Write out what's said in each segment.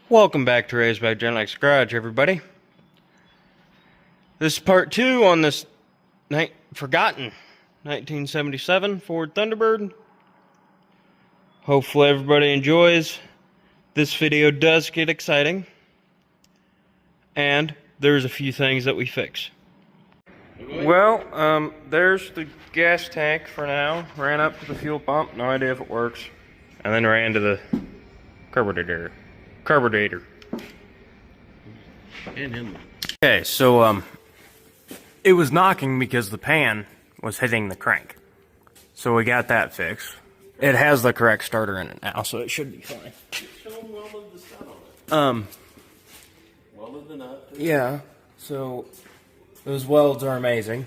Welcome back to Razorback Genlex Garage, everybody. This is part 2 on this forgotten 1977 Ford Thunderbird. Hopefully everybody enjoys. This video does get exciting, and there's a few things that we fix. Well, there's the gas tank for now. Ran up to the fuel pump, no idea if it works, and then ran to the carburetor. Okay, so it was knocking because the pan was hitting the crank. So we got that fixed. It has the correct starter in it now, so it should be fine. Welded the nut. Yeah, so those welds are amazing.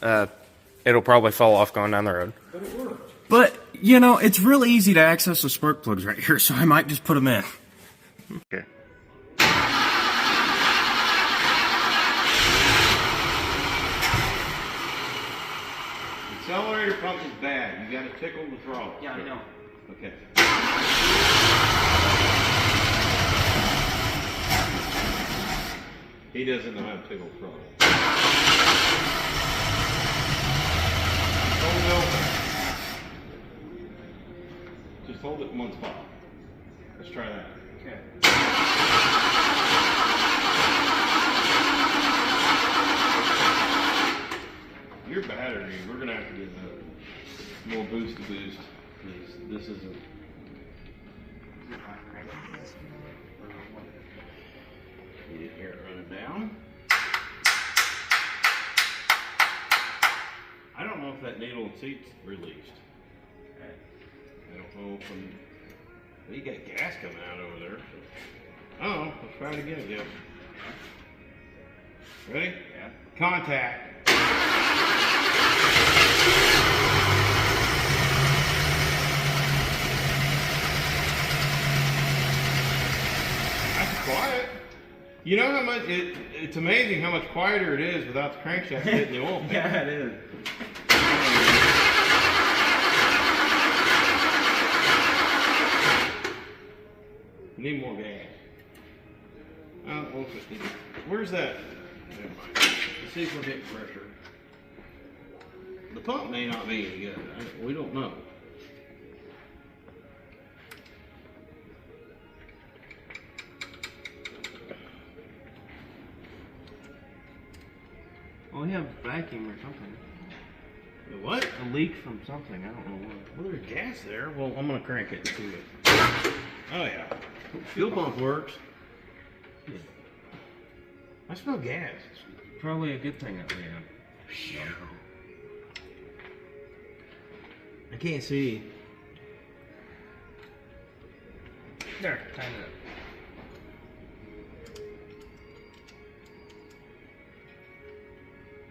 It'll probably fall off going down the road. But it worked. But, you know, it's really easy to access the spark plugs right here, so I might just put them in. Okay. Accelerator pump is bad. You gotta tickle the throttle. Yeah, I know. Okay. He doesn't know how to tickle the throttle. Hold it open. Just hold it in one spot. Let's try that. Okay. Your battery, we're gonna have to get more boost to boost. This isn't. You hear it running down. I don't know if that needle and seat's released. I don't know if well, you got gas coming out over there. So. Oh, let's try it again, Jeff. Ready? Yeah. Contact. That's quiet. You know how much it's amazing how much quieter it is without the crankshaft hitting the oil pan. Yeah, it is. Need more gas. I don't know if it needs. Where's that? Never mind. Let's see if we're getting pressure. The pump may not be any good. We don't know. Well, we have a vacuum or something. What? A leak from something, I don't know what. Well, there's gas there. Well, I'm gonna crank it and see it. Oh yeah. Fuel pump works. Yeah. I smell gas. Probably a good thing that we have. I can't see. There, time it up.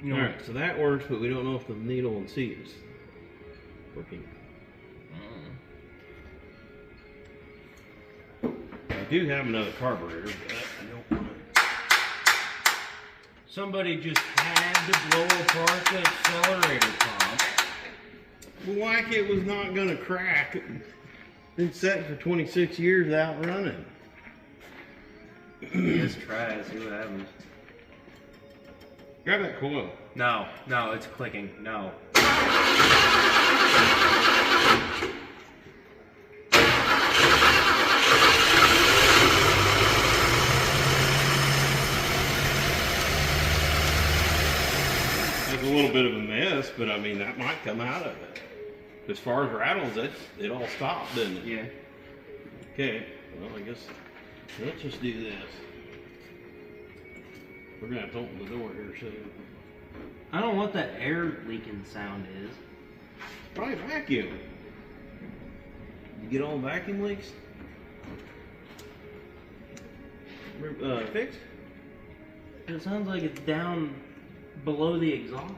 You know, all right, so that works, but we don't know if the needle and seat is working. I do have another carburetor, but I don't want to. somebody just had to blow apart the accelerator pump. Well, like it was not going to crack. Been set for 26 years without running. Just try it, see what happens. Grab that coil. No, it's clicking. No. It's a little bit of a mess, but I mean, that might come out of it. As far as rattles, it all stopped, didn't it? Yeah. Okay, well, I guess let's just do this. We're going to have to open the door here soon. I don't know what that air leaking sound is. Probably vacuum. You get all vacuum leaks? Fixed? It sounds like it's down below the exhaust.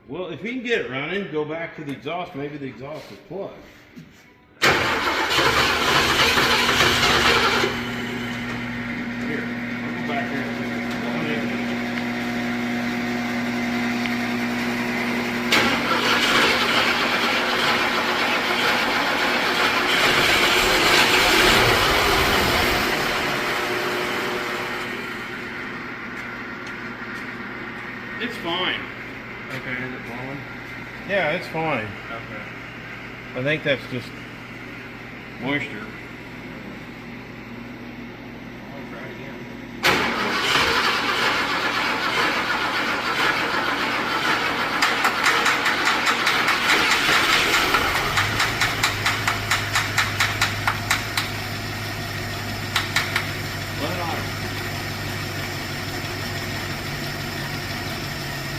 Well, if you can get it running, go back to the exhaust. Maybe the exhaust is plugged. Here, I'll go back there and see what's going on. Yeah, it's fine. Okay. I think that's just moisture. I'll try it again. Let it on.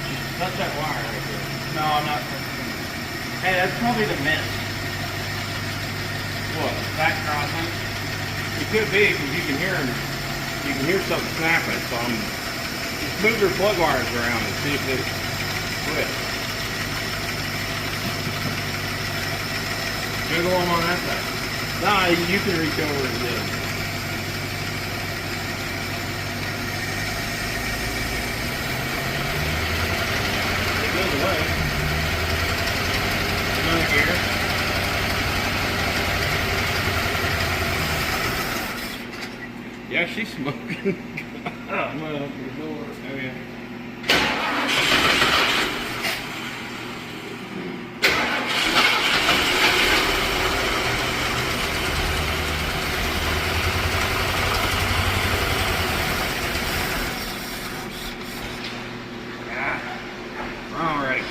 Just touch that wire right there. No, I'm not. Hey, that's probably the mist. What? Back crossing. It could be because you can hear 'em. You can hear something snapping. So just move your plug wires around and see if it quits. You're the one on that side. Nah, you can reach over and do it. It goes away. Another gear. Yeah, she's smoking. Oh. I'm gonna open the door. Oh yeah. All right.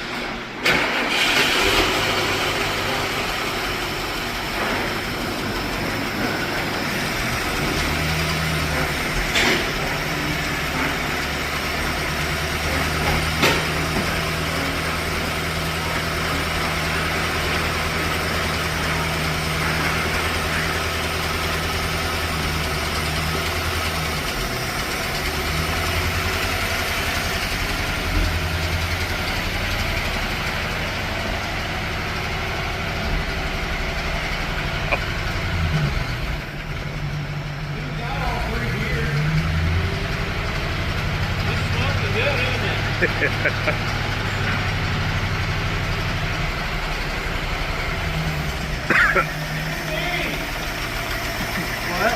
What?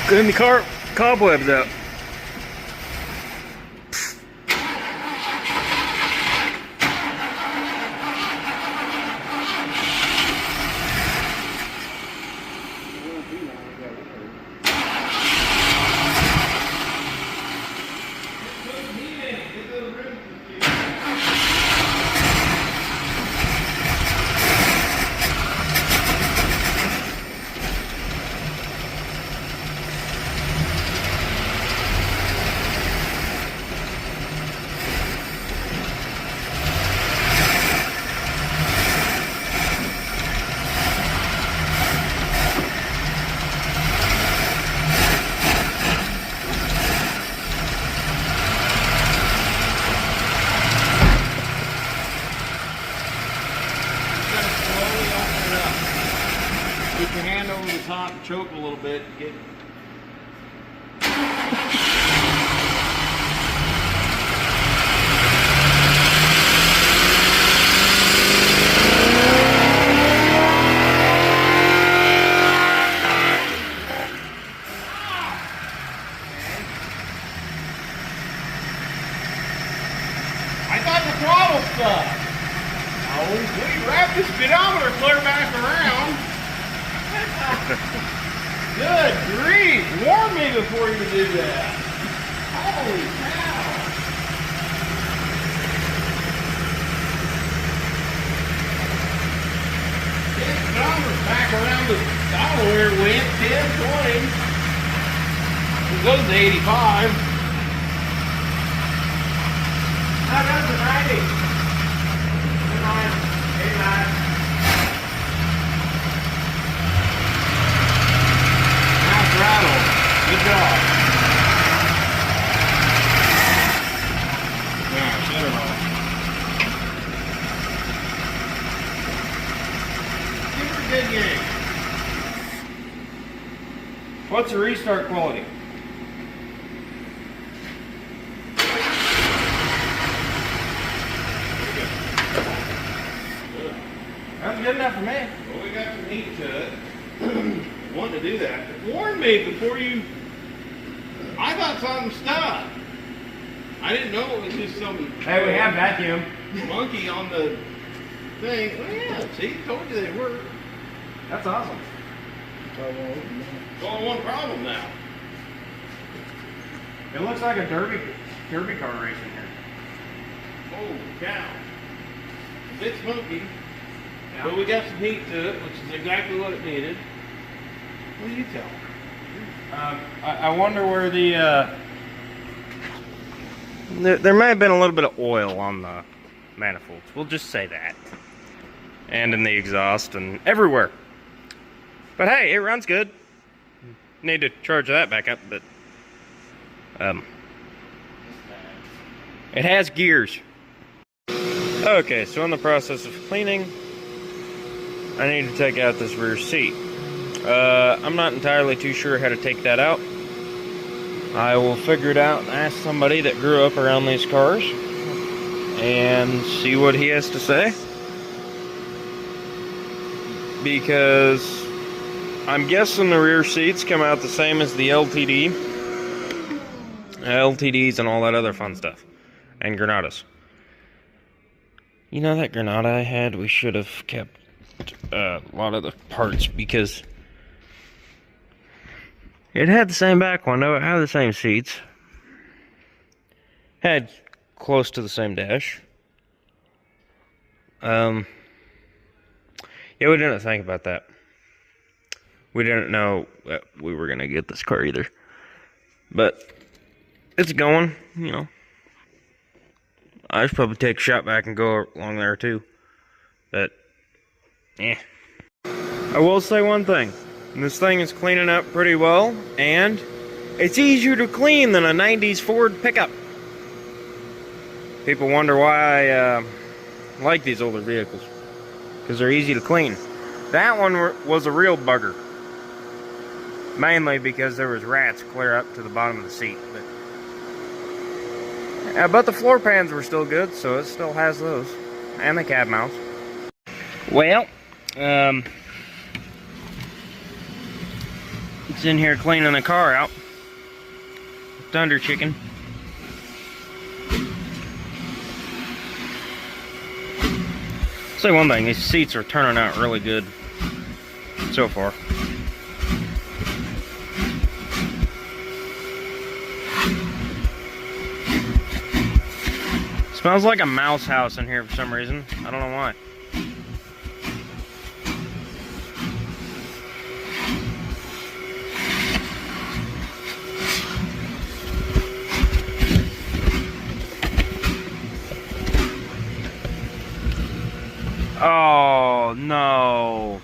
Clean the cobwebs up. Put your hand over the top and choke a little bit to get. I thought the throttle stuck. No, we wrap this speedometer clear back around. Good grief! Warn me before you do that. Holy cow! This speedometer's back around to, I don't know where it went, 10, 20. It goes to 85. How goes the 90? 89. Rattle. Good job. Yeah, shut it off. Give her a good game. What's the restart quality? That's good enough for me. Well, we got some heat to it. Wanted to do that. Warn me before you. I thought something stuck. I didn't know it was just some Hey, we have vacuum. monkey on the thing. Well, yeah, see, told you they work. That's awesome. It's only one problem now. It looks like a derby car racing here. Oh, cow. A bit smoky, but we got some heat to it, which is exactly what it needed. What do you tell me? I wonder where the there may have been a little bit of oil on the manifolds. We'll just say that. And in the exhaust and everywhere. But hey, it runs good. Need to charge that back up, but it has gears. Okay, so in the process of cleaning, I need to take out this rear seat. I'm not entirely too sure how to take that out. I will figure it out and ask somebody that grew up around these cars and see what he has to say. Because I'm guessing the rear seats come out the same as the LTDs and all that other fun stuff. And Granadas. You know that Granada I had? We should have kept a lot of the parts because it had the same back window, it had the same seats, had close to the same dash. Yeah, we didn't think about that. We didn't know that we were gonna get this car either. But it's going, you know. I should probably take a shot back and go along there too. But, I will say one thing. This thing is cleaning up pretty well, and it's easier to clean than a 90s Ford pickup. People wonder why I like these older vehicles. Because they're easy to clean. That one was a real bugger. Mainly because there was rats clear up to the bottom of the seat. But the floor pans were still good, so it still has those. And the cab mounts. Well, it's in here cleaning the car out. Thunder chicken. I'll say one thing, these seats are turning out really good so far. Smells like a mouse house in here for some reason. I don't know why. Oh, no.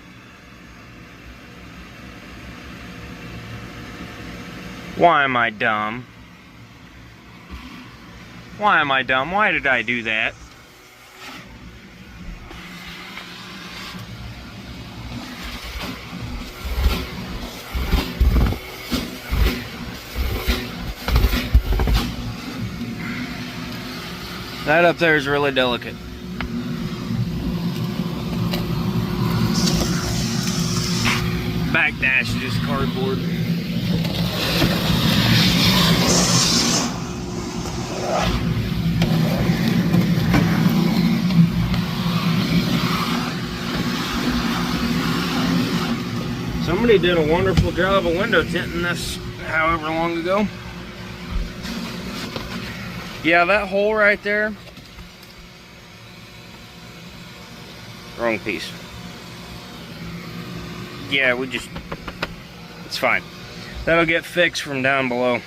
Why am I dumb? Why am I dumb? Why did I do that? That up there is really delicate. Back dash is just cardboard. Somebody did a wonderful job of window tinting this however long ago. Yeah, that hole right there. Wrong piece. Yeah, it's fine. That'll get fixed from down below.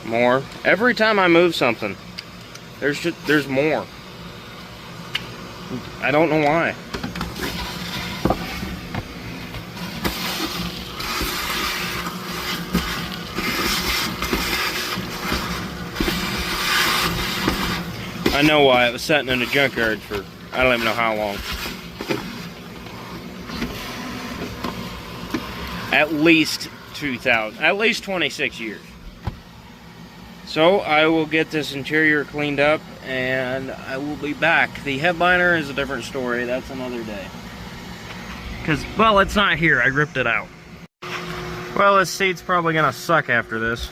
More. Every time I move something, there's more. I don't know why. I know why. It was sitting in the junkyard for I don't even know how long. At least 26 years. So I will get this interior cleaned up and I will be back. The headliner is a different story. That's another day. Because, well, it's not here. I ripped it out. Well, this seat's probably going to suck after this.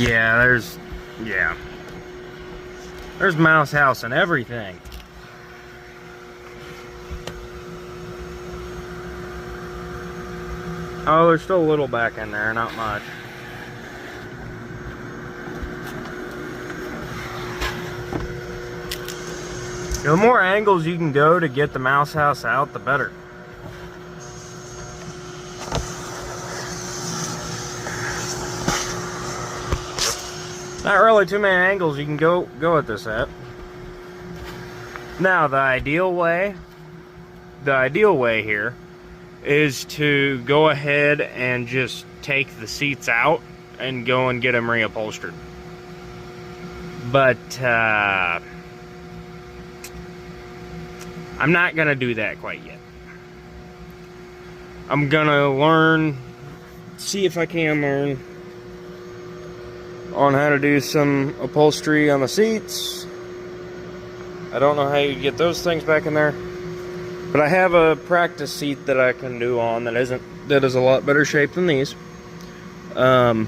Yeah, there's mouse house and everything. Oh, there's still a little back in there, not much. The more angles you can go to get the mouse house out, the better. Not really too many angles you can go at this at. Now, the ideal way here is to go ahead and just take the seats out and go and get them reupholstered. But I'm not gonna do that quite yet. I'm gonna see if I can learn on how to do some upholstery on the seats. I don't know how you get those things back in there, but I have a practice seat that I can do on that is a lot better shape than these. Do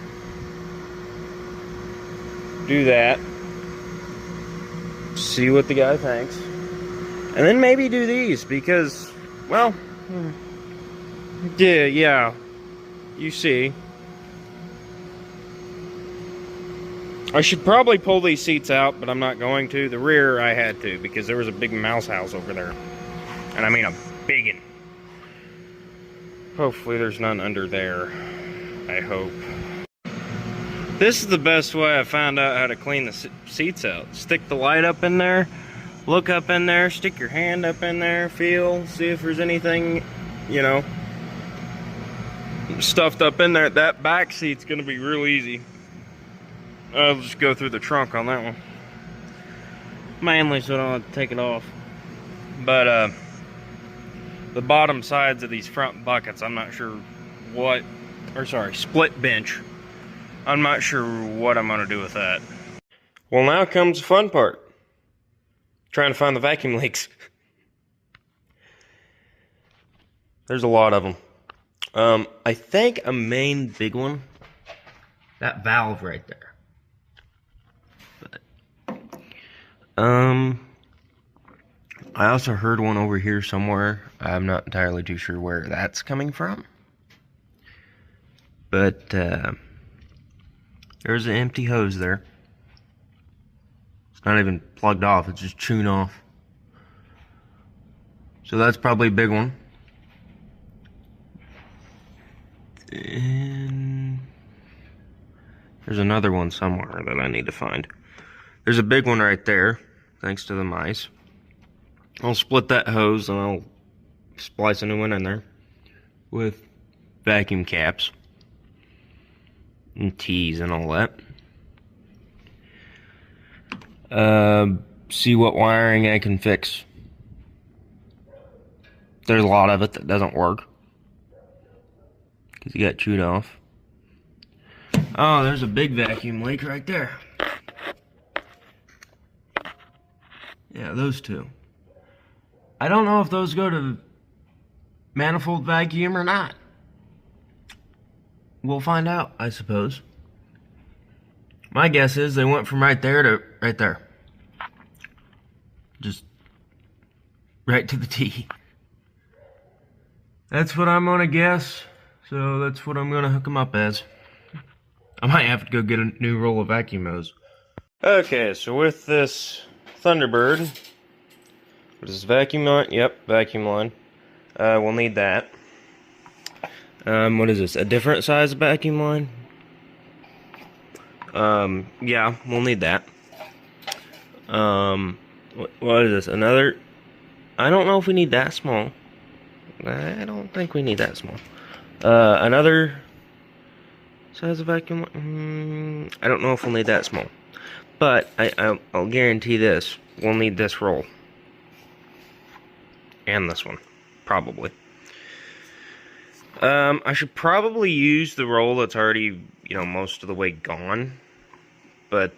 that, see what the guy thinks, and then maybe do these because, well, yeah, you see. I should probably pull these seats out, but I'm not going to. The rear I had to because there was a big mouse house over there. And I mean a big one. Hopefully there's none under there. I hope. This is the best way I found out how to clean the seats out. Stick the light up in there, look up in there, stick your hand up in there, feel, see if there's anything, you know, stuffed up in there. That back seat's gonna be real easy. I'll just go through the trunk on that one. Mainly so I don't have to take it off. But the bottom sides of these front buckets, I'm not sure split bench. I'm not sure what I'm gonna do with that. Well, now comes the fun part. Trying to find the vacuum leaks. There's a lot of them. I think a main big one, that valve right there. I also heard one over here somewhere. I'm not entirely too sure where that's coming from. But, there's an empty hose there. It's not even plugged off, it's just chewing off. So that's probably a big one. And there's another one somewhere that I need to find. There's a big one right there, thanks to the mice. I'll split that hose and I'll splice a new one in there with vacuum caps and T's and all that. See what wiring I can fix. There's a lot of it that doesn't work because it got chewed off. Oh, there's a big vacuum leak right there. Yeah, those two. I don't know if those go to manifold vacuum or not. We'll find out, I suppose. My guess is they went from right there to right there. Just right to the T. That's what I'm gonna guess. So that's what I'm gonna hook them up as. I might have to go get a new roll of vacuum hose. Okay, so with this Thunderbird, what is this, vacuum line? Yep, vacuum line. We'll need that. What is this? A different size vacuum line? Yeah, we'll need that. What is this? Another? I don't know if we need that small. I don't think we need that small. Another size of vacuum line? I don't know if we'll need that small. But I'll guarantee this. We'll need this roll. And this one. Probably. I should probably use the roll that's already, you know, most of the way gone. But,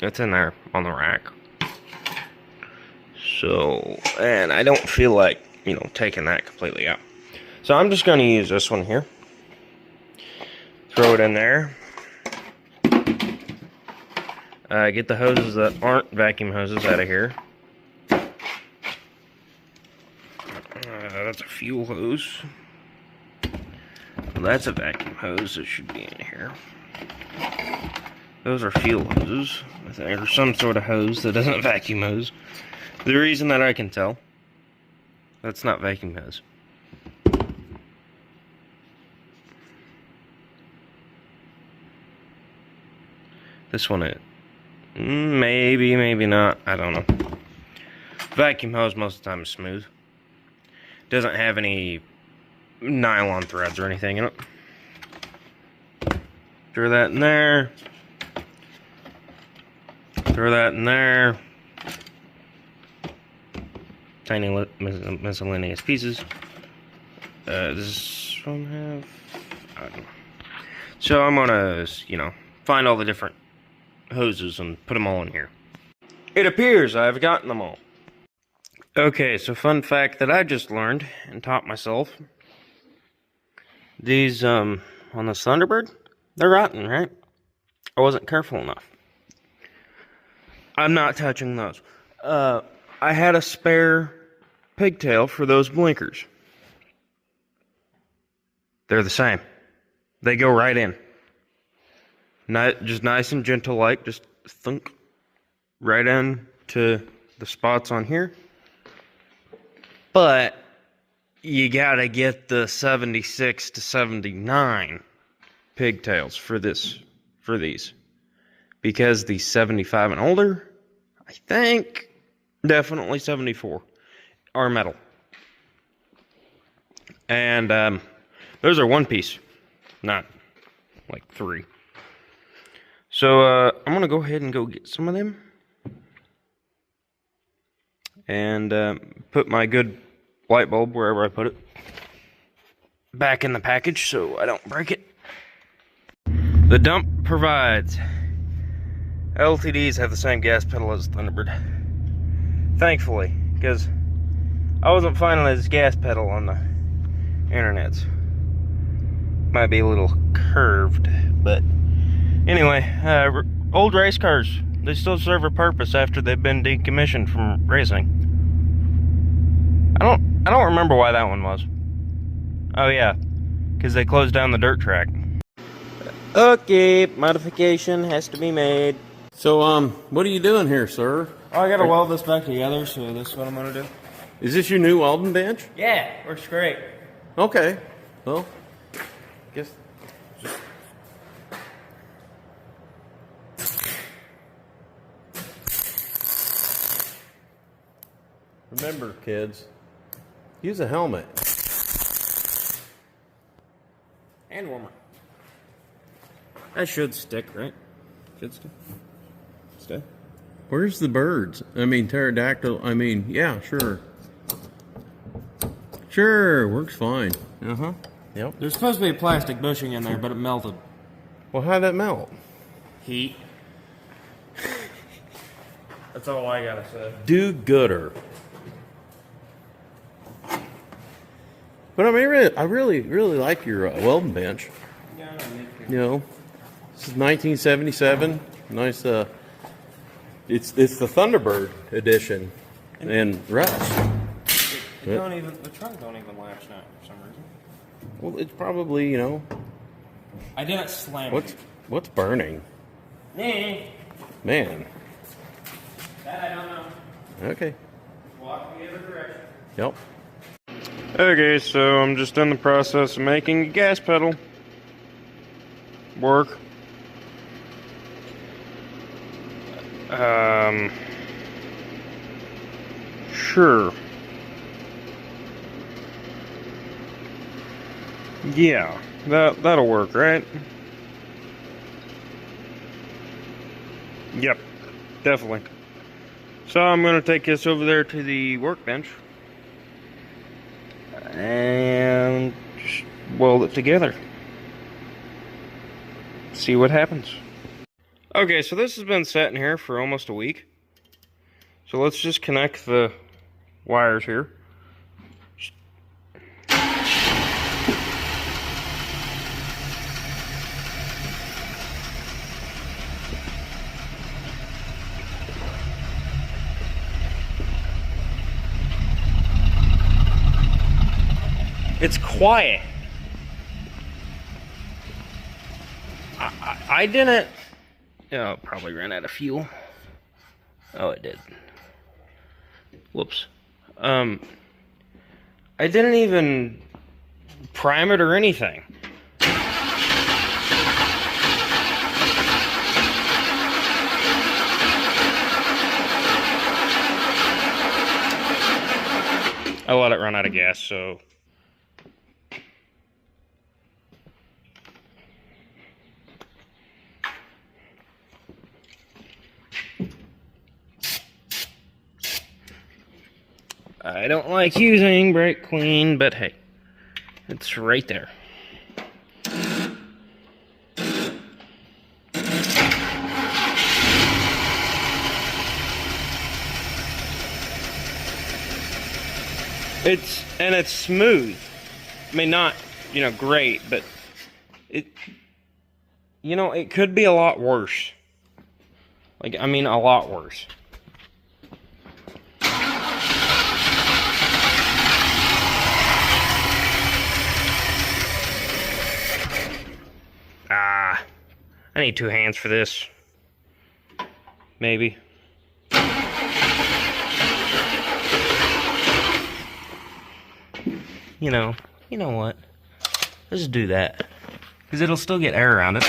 it's in there on the rack. So, and I don't feel like, you know, taking that completely out. So I'm just going to use this one here. Throw it in there. Get the hoses that aren't vacuum hoses out of here. That's a fuel hose. Well, that's a vacuum hose that should be in here. Those are fuel hoses. Or some sort of hose that isn't a vacuum hose. The reason that I can tell, that's not vacuum hose. This one is. Maybe, maybe not. I don't know. Vacuum hose most of the time is smooth. Doesn't have any nylon threads or anything in it. Throw that in there. Throw that in there. Tiny miscellaneous pieces. This one have. I don't know. So I'm gonna, find all the different hoses and put them all in here. It appears I've gotten them all. Okay, so fun fact that I just learned and taught myself. These, on this Thunderbird, they're rotten, right? I wasn't careful enough. I'm not touching those. I had a spare pigtail for those blinkers. They're the same. They go right in. Just nice and gentle like, just thunk right in to the spots on here. But you gotta get the 76 to 79 pigtails for these. Because the 75 and older, I think, definitely 74, are metal. And those are one piece, not like three. So I'm gonna go ahead and go get some of them. And put my good light bulb wherever I put it back in the package so I don't break it. The dump provides. LTDs have the same gas pedal as the Thunderbird. Thankfully, because I wasn't finding this gas pedal on the internets. Might be a little curved, but anyway, old race cars, they still serve a purpose after they've been decommissioned from racing. I don't remember why that one was. Oh yeah, because they closed down the dirt track. Okay, modification has to be made. So, what are you doing here, sir? Oh, I gotta weld this back together, so this is what I'm gonna do. Is this your new welding bench? Yeah, works great. Okay. Well, guess. Remember, kids, use a helmet. And warmer. That should stick, right? Should stick. Stay. Where's the birds? I mean, pterodactyl. I mean, yeah, sure. Sure, works fine. Uh-huh. Yep. There's supposed to be a plastic bushing in there, but it melted. Well, how'd that melt? Heat. That's all I gotta say. Do gooder. But I mean, I really like your welding bench. Yeah, I don't need to. You know, this is 1977. Nice. It's the Thunderbird edition, and rust. The trunk don't even latch now for some reason. Well, it's probably, you know. I didn't slam it. What's burning? Nah. Man. That I don't know. Okay. Walk the other direction. Yep. Okay, so I'm just in the process of making a gas pedal work. Sure. Yeah, that'll work, right? Yep, definitely. So I'm gonna take this over there to the workbench and just weld it together. See what happens. Okay, so this has been sitting here for almost a week. So let's just connect the wires here. It's quiet. I didn't... Oh, it probably ran out of fuel. Oh, it did. Whoops. I didn't even prime it or anything. I let it run out of gas, so... I don't like using brake clean, but hey, it's right there. It's smooth. I mean, not, great, but it could be a lot worse. Like, I mean, a lot worse. I need 2 hands for this. Maybe. You know what? Let's just do that. Because it'll still get air around it.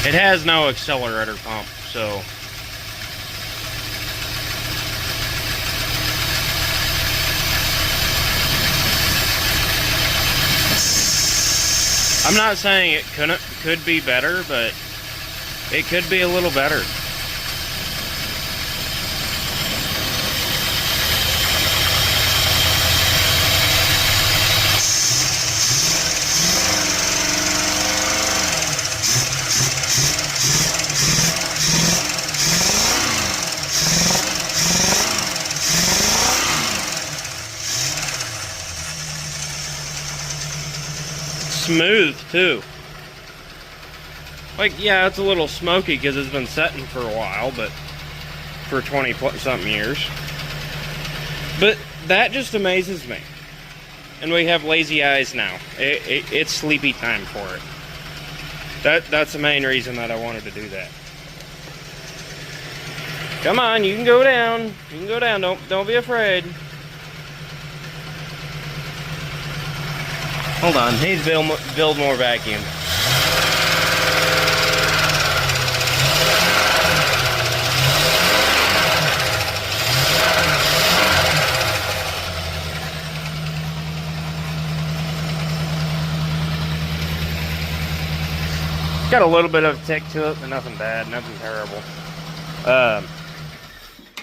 It has no accelerator pump, so I'm not saying it could be better, but it could be a little better. Smooth too. Like, yeah, it's a little smoky because it's been setting for a while, but for 20-something years. But that just amazes me. And we have lazy eyes now. It's sleepy time for it. That's the main reason that I wanted to do that. Come on, you can go down. You can go down. Don't be afraid. Hold on, needs to build more vacuum. Got a little bit of tick to it, but nothing bad, nothing terrible.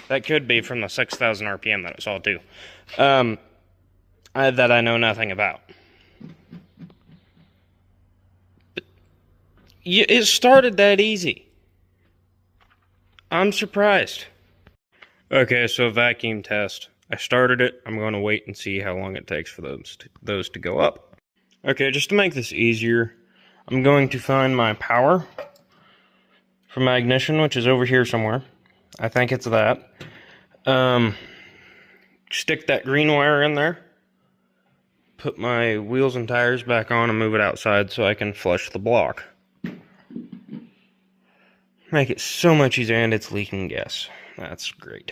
That could be from the 6,000 RPM that I saw too. That I know nothing about. It started that easy. I'm surprised. Okay, so vacuum test. I started it. I'm going to wait and see how long it takes for those to go up. Okay, just to make this easier, I'm going to find my power from my ignition, which is over here somewhere. I think it's that. Stick that green wire in there. Put my wheels and tires back on and move it outside so I can flush the block. Make it so much easier, and it's leaking gas. That's great.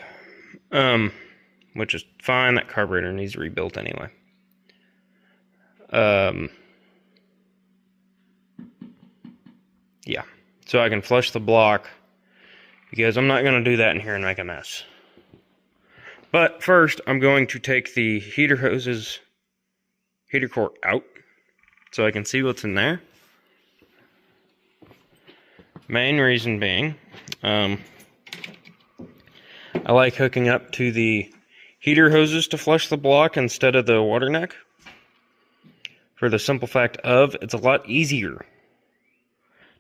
Which is fine. That carburetor needs rebuilt anyway. Yeah. So I can flush the block, because I'm not going to do that in here and make a mess. But first, I'm going to take the heater core out so I can see what's in there. Main reason being, I like hooking up to the heater hoses to flush the block instead of the water neck. For the simple fact of, it's a lot easier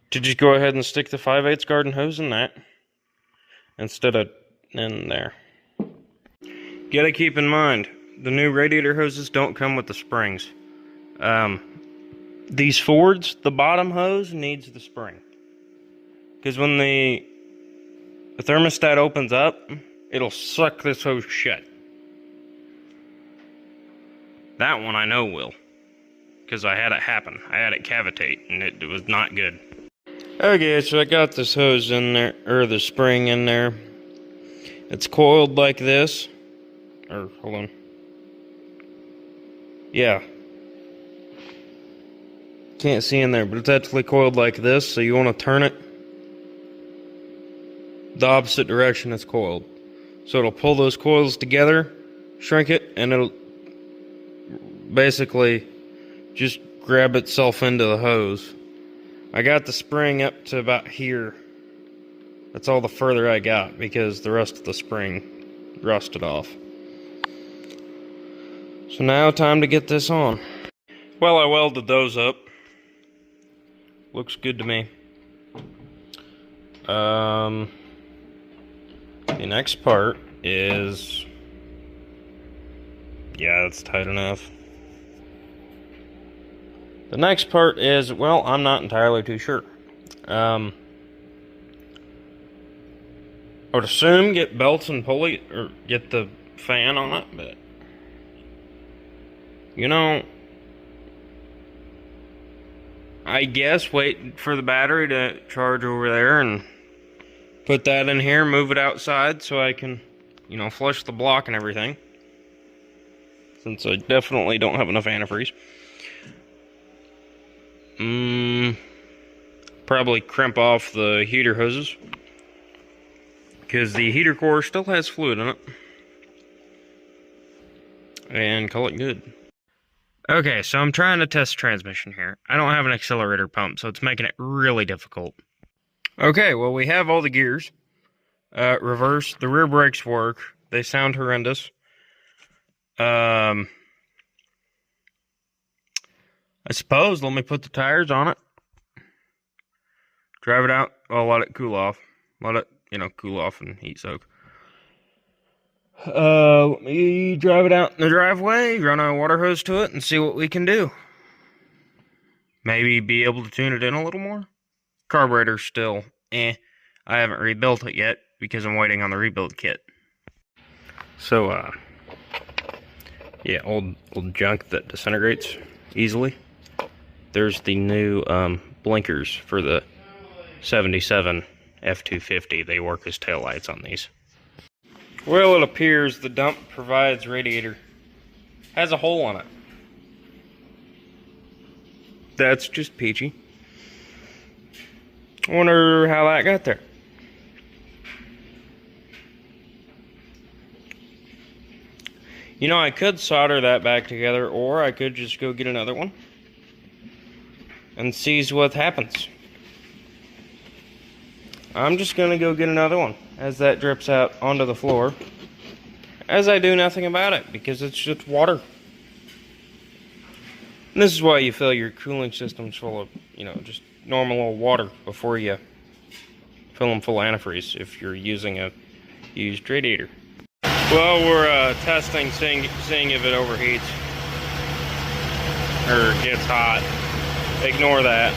to just go ahead and stick the 5/8 garden hose in that instead of in there. Gotta keep in mind, the new radiator hoses don't come with the springs. These Fords, the bottom hose needs the spring. Because when the thermostat opens up, it'll suck this hose shut. That one I know will. Because I had it happen. I had it cavitate, and it was not good. Okay, so I got this hose in there, or the spring in there. It's coiled like this. Or, hold on. Yeah. Can't see in there, but it's actually coiled like this, so you want to turn it the opposite direction it's coiled. So it'll pull those coils together, shrink it, and it'll basically just grab itself into the hose. I got the spring up to about here. That's all the further I got because the rest of the spring rusted off. So now time to get this on. Well, I welded those up. Looks good to me. The next part is... yeah, that's tight enough. The next part is, well, I'm not entirely too sure. I would assume get belts and pulley, or get the fan on it, but you know, I guess wait for the battery to charge over there and put that in here, move it outside so I can, you know, flush the block and everything. Since I definitely don't have enough antifreeze. Probably crimp off the heater hoses. Because the heater core still has fluid in it. And call it good. Okay, so I'm trying to test transmission here. I don't have an accelerator pump, so it's making it really difficult. Okay, well, we have all the gears. Reverse, the rear brakes work. They sound horrendous. I suppose, let me put the tires on it. Drive it out. I'll let it cool off. Let it, you know, cool off and heat soak. Let me drive it out in the driveway, run a water hose to it, and see what we can do. Maybe be able to tune it in a little more. Carburetor's still, I haven't rebuilt it yet, because I'm waiting on the rebuild kit. So, yeah, old junk that disintegrates easily. There's the new blinkers for the 77 F250. They work as taillights on these. Well, it appears the dump provides radiator has a hole on it. That's just peachy. I wonder how that got there. You know, I could solder that back together, or I could just go get another one and see what happens. I'm just gonna go get another one as that drips out onto the floor, as I do nothing about it because it's just water. And this is why you fill your cooling systems full of, you know, just normal old water before you fill them full of antifreeze if you're using a used radiator. Well, we're testing, seeing if it overheats or gets hot. Ignore that.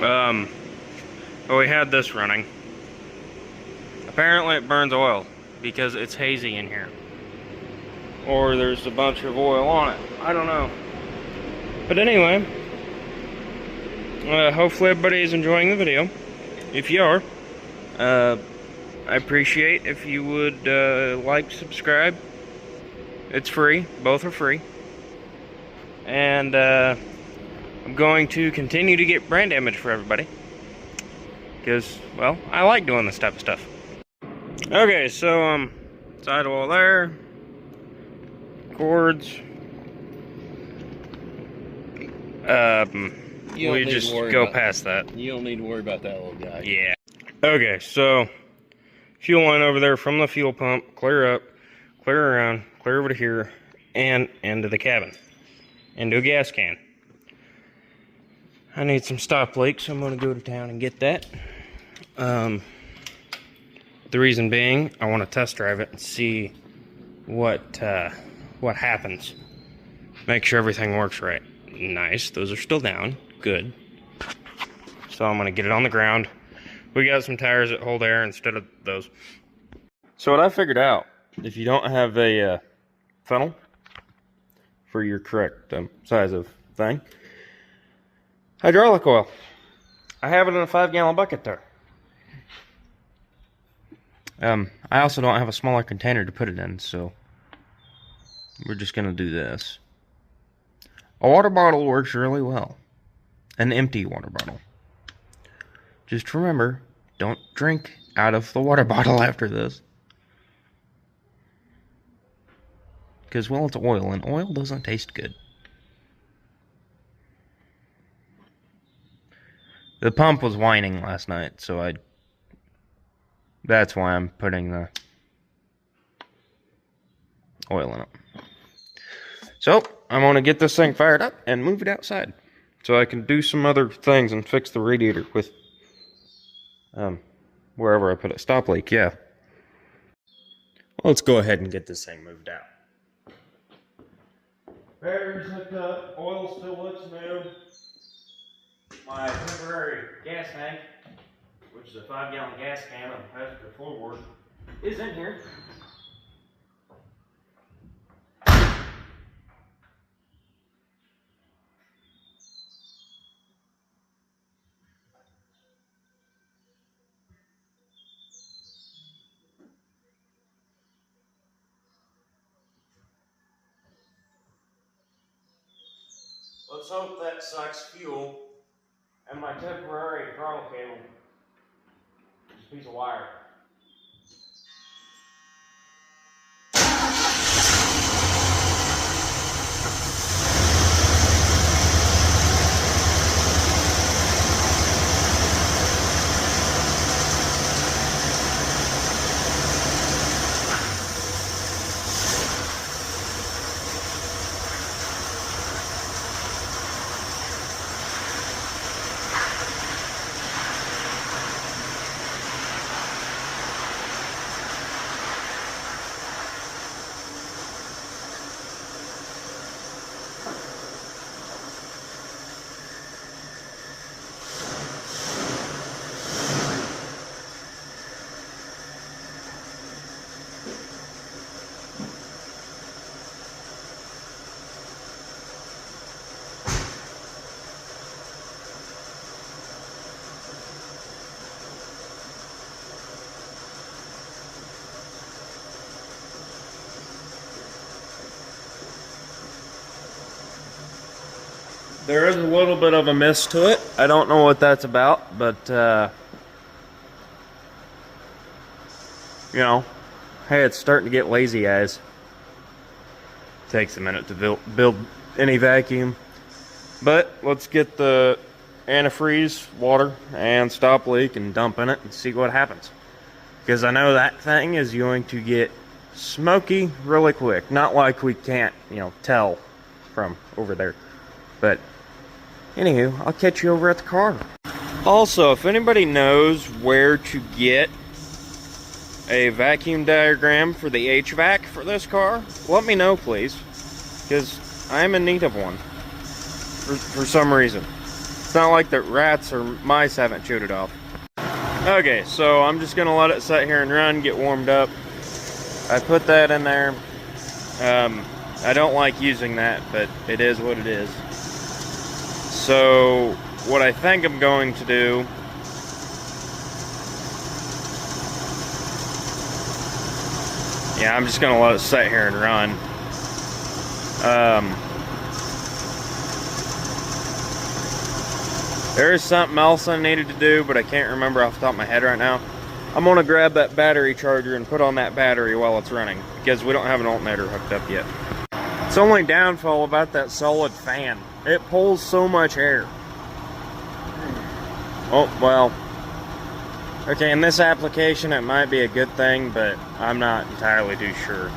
But we had this running. Apparently it burns oil because it's hazy in here. Or there's a bunch of oil on it. I don't know. But anyway, hopefully everybody is enjoying the video. If you are, I appreciate if you would like, subscribe. It's free. Both are free. And I'm going to continue to get brain damage for everybody. Because, well, I like doing this type of stuff. Okay, so, sidewall there. Cords. We just go past that. You don't need to worry about that little guy. Yeah. Okay, so fuel line over there from the fuel pump, clear up, clear around, clear over to here, and into the cabin. into a gas can. I need some stop leaks, so I'm going to go to town and get that. The reason being, I want to test drive it and see what happens. Make sure everything works right. Nice, those are still down. Good. So I'm going to get it on the ground. We got some tires that hold air instead of those. So what I figured out, if you don't have a funnel for your correct size of thing, hydraulic oil. I have it in a 5-gallon bucket there. I also don't have a smaller container to put it in, so we're just going to do this. A water bottle works really well. An empty water bottle. Just remember, don't drink out of the water bottle after this. Because, well, it's oil, and oil doesn't taste good. The pump was whining last night, so that's why I'm putting the oil in it. So, I'm going to get this thing fired up and move it outside, so I can do some other things and fix the radiator with wherever I put it. Stop leak, yeah. Let's go ahead and get this thing moved out. Batteries hooked up, oil still looks new. My temporary gas tank, which is a 5-gallon gas can on the passenger floorboard, is in here. Let's hope that sucks fuel. And my temporary throttle cable is a piece of wire. There is a little bit of a mist to it. I don't know what that's about, but you know, hey, it's starting to get lazy eyes. Takes a minute to build any vacuum. But let's get the antifreeze water and stop leak and dump in it and see what happens. Because I know that thing is going to get smoky really quick. Not like we can't, you know, tell from over there. But anywho, I'll catch you over at the car. Also, if anybody knows where to get a vacuum diagram for the HVAC for this car, let me know, please. Because I'm in need of one. For some reason. It's not like the rats or mice haven't chewed it off. Okay, so I'm just going to let it sit here and run, get warmed up. I put that in there. I don't like using that, but it is what it is. So, what I think I'm going to do yeah, I'm just going to let it sit here and run. There is something else I needed to do, but I can't remember off the top of my head right now. I'm going to grab that battery charger and put on that battery while it's running, because we don't have an alternator hooked up yet. It's only downfall about that solid fan. It pulls so much air. Oh, well. Okay, in this application it might be a good thing, but I'm not entirely too sure.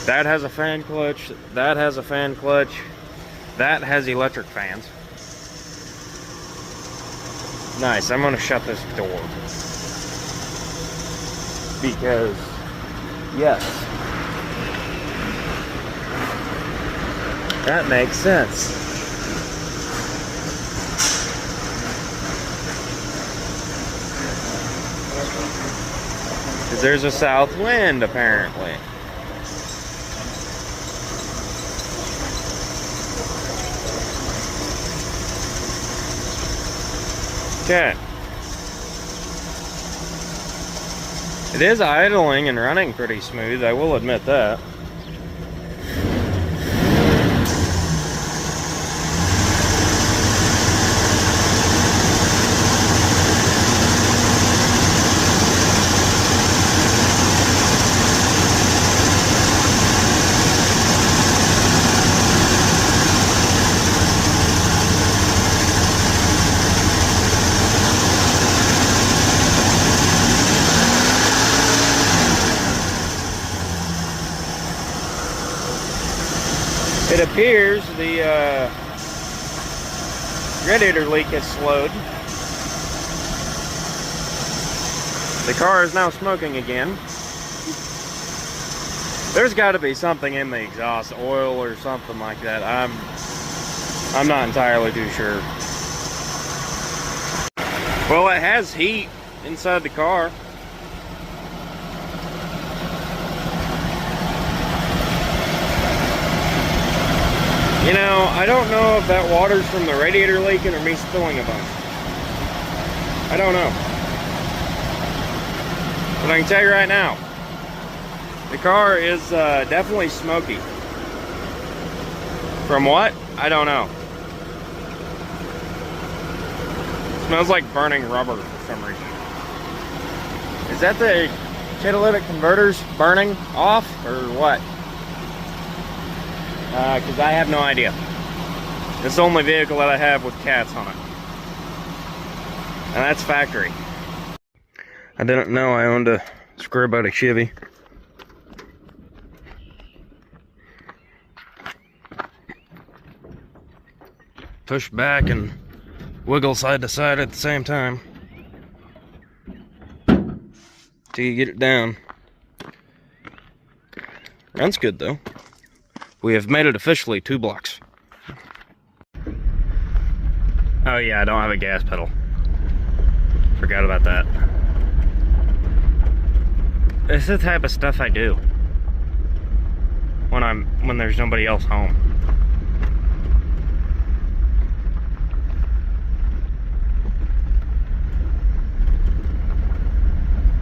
That has a fan clutch. That has a fan clutch. That has electric fans. Nice, I'm gonna shut this door. Because, yes. That makes sense. Because there's a south wind, apparently. Okay. It is idling and running pretty smooth, I will admit that. It appears the radiator leak has slowed. The car is now smoking again. There's got to be something in the exhaust, oil or something like that. I'm not entirely too sure. Well, it has heat inside the car. You know, I don't know if that water's from the radiator leaking or me spilling a bunch. I don't know. But I can tell you right now, the car is definitely smoky. From what? I don't know. It smells like burning rubber for some reason. Is that the catalytic converters burning off or what? Because I have no idea. It's the only vehicle that I have with cats on it. And that's factory. I didn't know I owned a square-body Chevy. Push back and wiggle side to side at the same time. Till you get it down. Runs good though. We have made it officially 2 blocks. Oh yeah, I don't have a gas pedal. Forgot about that. It's the type of stuff I do when there's nobody else home.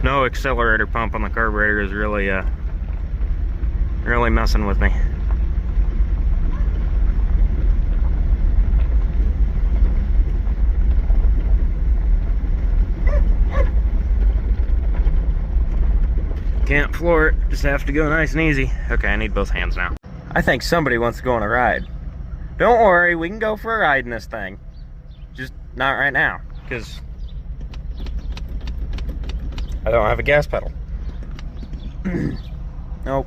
No accelerator pump on the carburetor is really messing with me. Can't floor it, just have to go nice and easy. Okay, I need both hands now. I think somebody wants to go on a ride. Don't worry, we can go for a ride in this thing. Just not right now, because I don't have a gas pedal. Nope.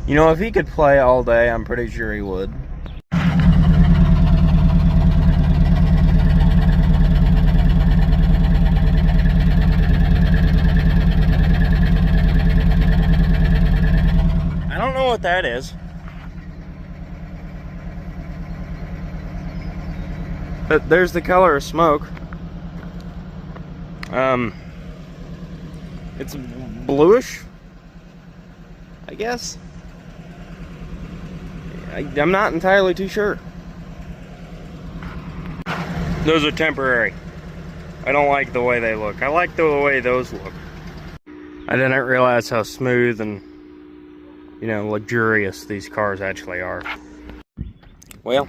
You know, if he could play all day, I'm pretty sure he would. I don't know what that is. But there's the color of smoke. It's bluish, I guess. I'm not entirely too sure. Those are temporary. I don't like the way they look. I like the way those look. I didn't realize how smooth and, you know, luxurious these cars actually are. Well,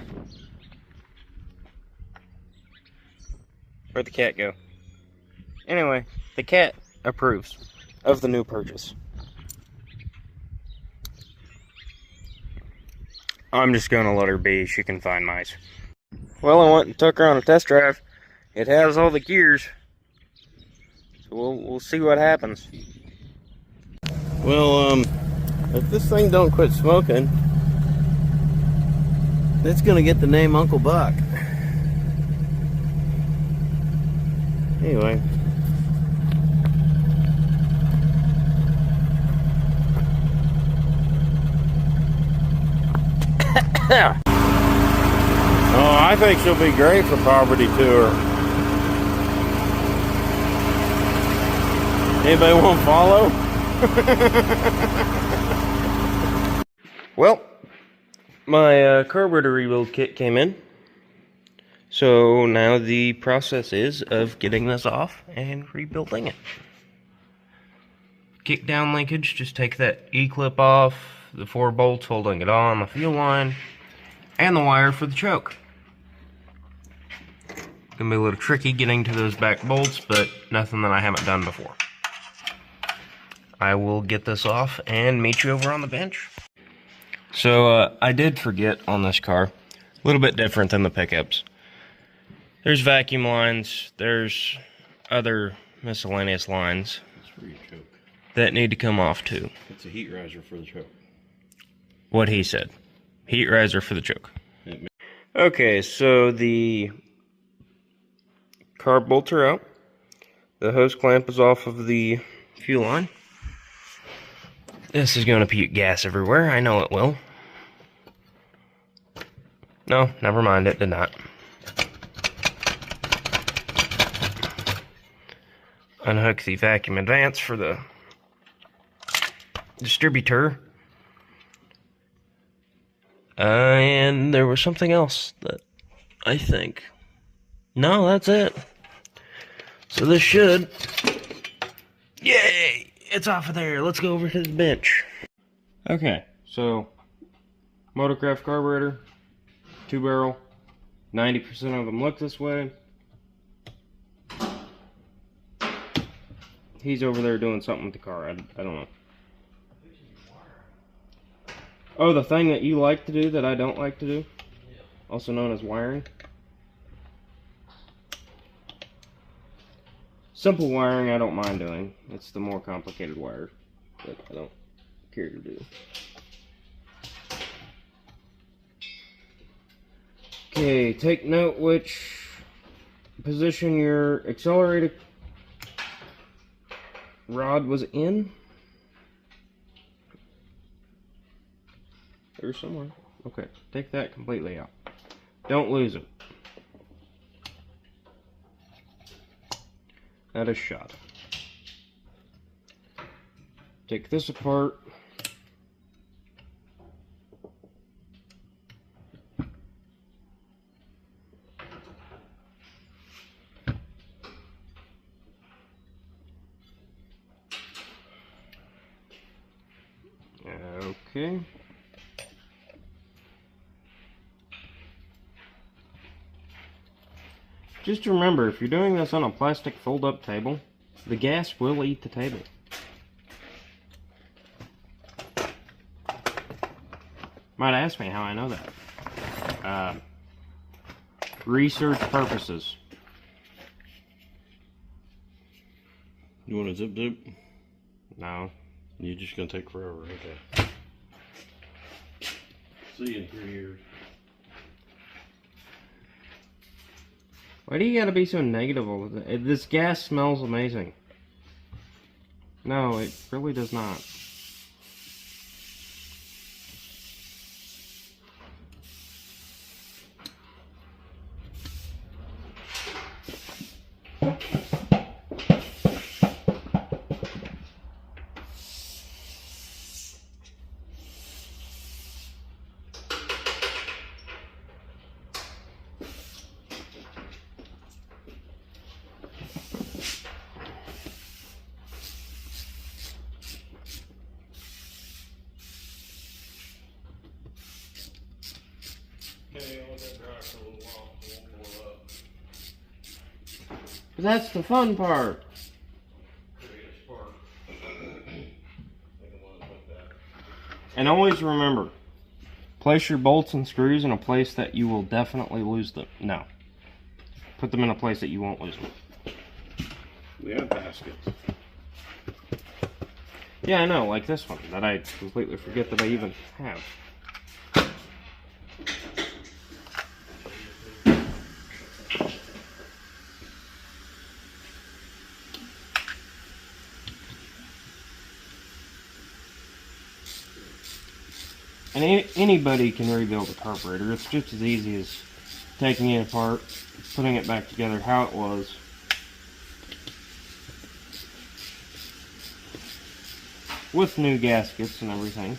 where'd the cat go? Anyway, the cat approves of the new purchase. I'm just gonna let her be. She can find mice. Well, I went and took her on a test drive. It has all the gears, so we'll see what happens. Well, if this thing don't quit smoking, it's gonna get the name Uncle Buck. Anyway. Oh, I think she'll be great for Poverty Tour. Anybody want to follow? Well, my carburetor rebuild kit came in. So now the process is of getting this off and rebuilding it. Kick down linkage, just take that E-clip off, the 4 bolts holding it on the fuel line, and the wire for the choke. Gonna be a little tricky getting to those back bolts, but nothing that I haven't done before. I will get this off and meet you over on the bench. So I did forget on this car, a little bit different than the pickups. There's vacuum lines, there's other miscellaneous lines That's for your choke. that need to come off too. It's a heat riser for the choke. What he said. Heat riser for the choke. Okay, so the carb bolts are out. The hose clamp is off of the fuel line. This is going to puke gas everywhere. I know it will. No, never mind. It did not. Unhook the vacuum advance for the distributor. And there was something else that I think. No, that's it. So this should. Yay! It's off of there. Let's go over to the bench. Okay, so Motorcraft carburetor, 2-barrel. 90% of them look this way. He's over there doing something with the car. I don't know. Oh, the thing that you like to do that I don't like to do? Also known as wiring. Simple wiring I don't mind doing. It's the more complicated wires that I don't care to do. Okay, take note which position your accelerator rod was in. There's somewhere. Okay, take that completely out. Don't lose it. That is shot. Take this apart. Okay. Just remember, if you're doing this on a plastic fold-up table, the gas will eat the table. Might ask me how I know that. Research purposes. You want a zip? No. You're just gonna take forever, okay. See you in 3 years. Why do you gotta be so negative with it? This gas smells amazing. No, it really does not. That's the fun part. And always remember, place your bolts and screws in a place that you will definitely lose them. No. Put them in a place that you won't lose them. We have baskets. Yeah, I know, like this one that I completely forget that I even have. And anybody can rebuild a carburetor. It's just as easy as taking it apart, putting it back together how it was. With new gaskets and everything.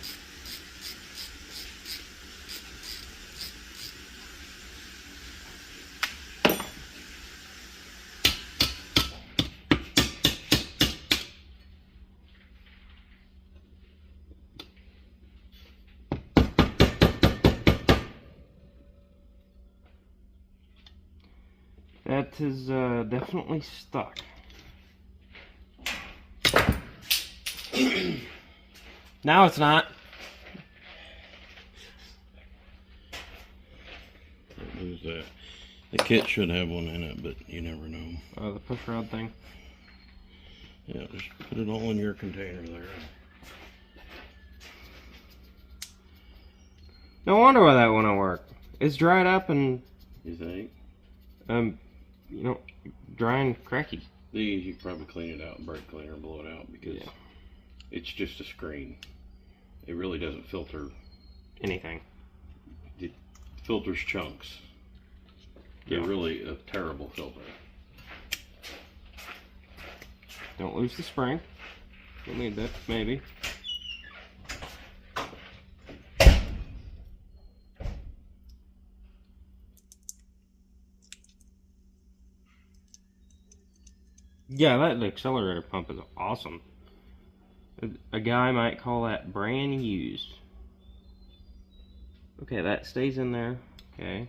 That is definitely stuck. Now it's not. Lose that. The kit should have one in it, but you never know. Oh, the push rod thing. Yeah, just put it all in your container there. No wonder why that wouldn't work. It's dried up and You think? you know, dry and cracky. These you probably clean it out, brake cleaner, and blow it out because Yeah. it's just a screen. It really doesn't filter. Anything. It filters chunks. They're really a terrible filter. Don't lose the spring. You'll need that, maybe. Yeah, that accelerator pump is awesome. A guy might call that brand used. Okay, that stays in there. Okay.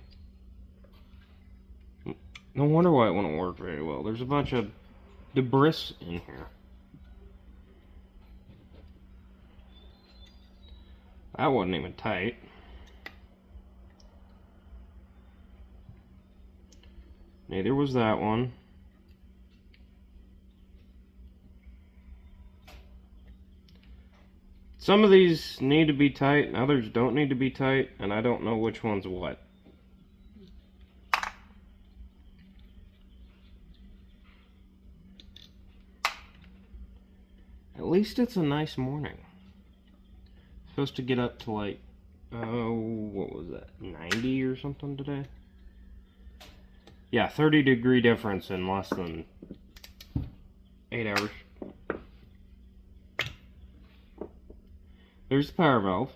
No wonder why it wouldn't work very well. There's a bunch of debris in here. That wasn't even tight. Neither was that one. Some of these need to be tight, and others don't need to be tight, and I don't know which one's what. At least it's a nice morning. Supposed to get up to like, what was that, 90 or something today? Yeah, 30-degree difference in less than 8 hours. There's the power valve.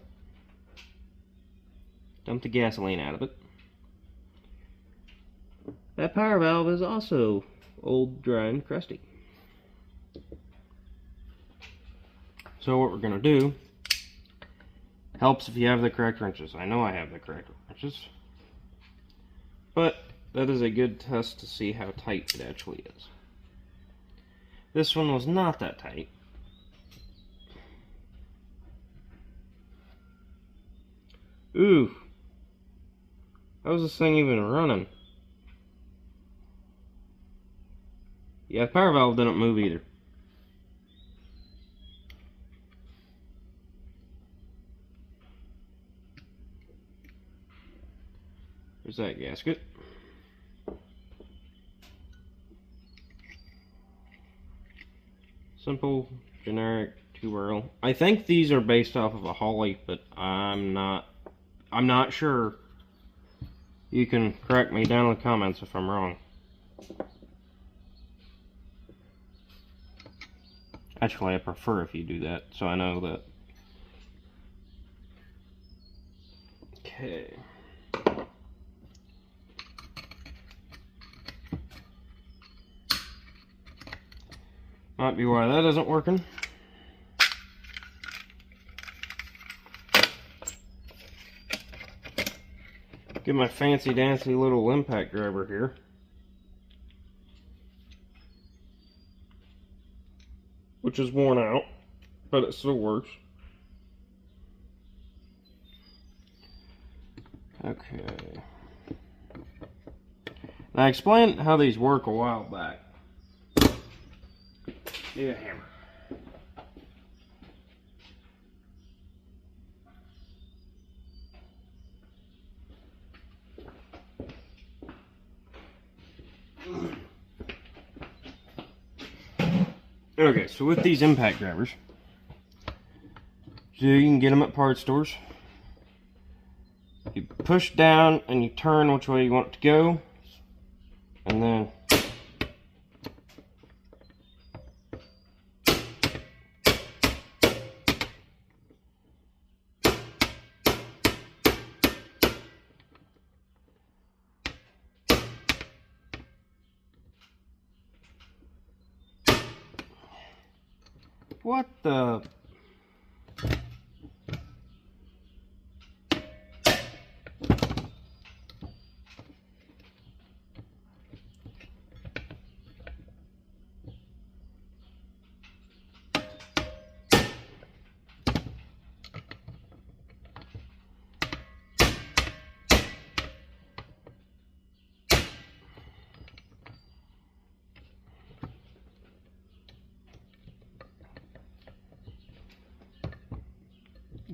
Dump the gasoline out of it. That power valve is also old, dry, and crusty. So what we're going to do, helps if you have the correct wrenches. I know I have the correct wrenches. But that is a good test to see how tight it actually is. This one was not that tight. Ooh. How's this thing even running? Yeah, the power valve didn't move either. There's that gasket. Simple, generic, 2-barrel. I think these are based off of a Holly, but I'm not sure. You can correct me down in the comments if I'm wrong. Actually, I prefer if you do that, so I know that. Okay. Might be why that isn't working. Get my fancy dancy little impact grabber here. Which is worn out, but it still works. Okay. Now I explained how these work a while back. Need a hammer. Okay, so with these impact grabbers, so you can get them at parts stores. You push down and you turn which way you want it to go, and then what the?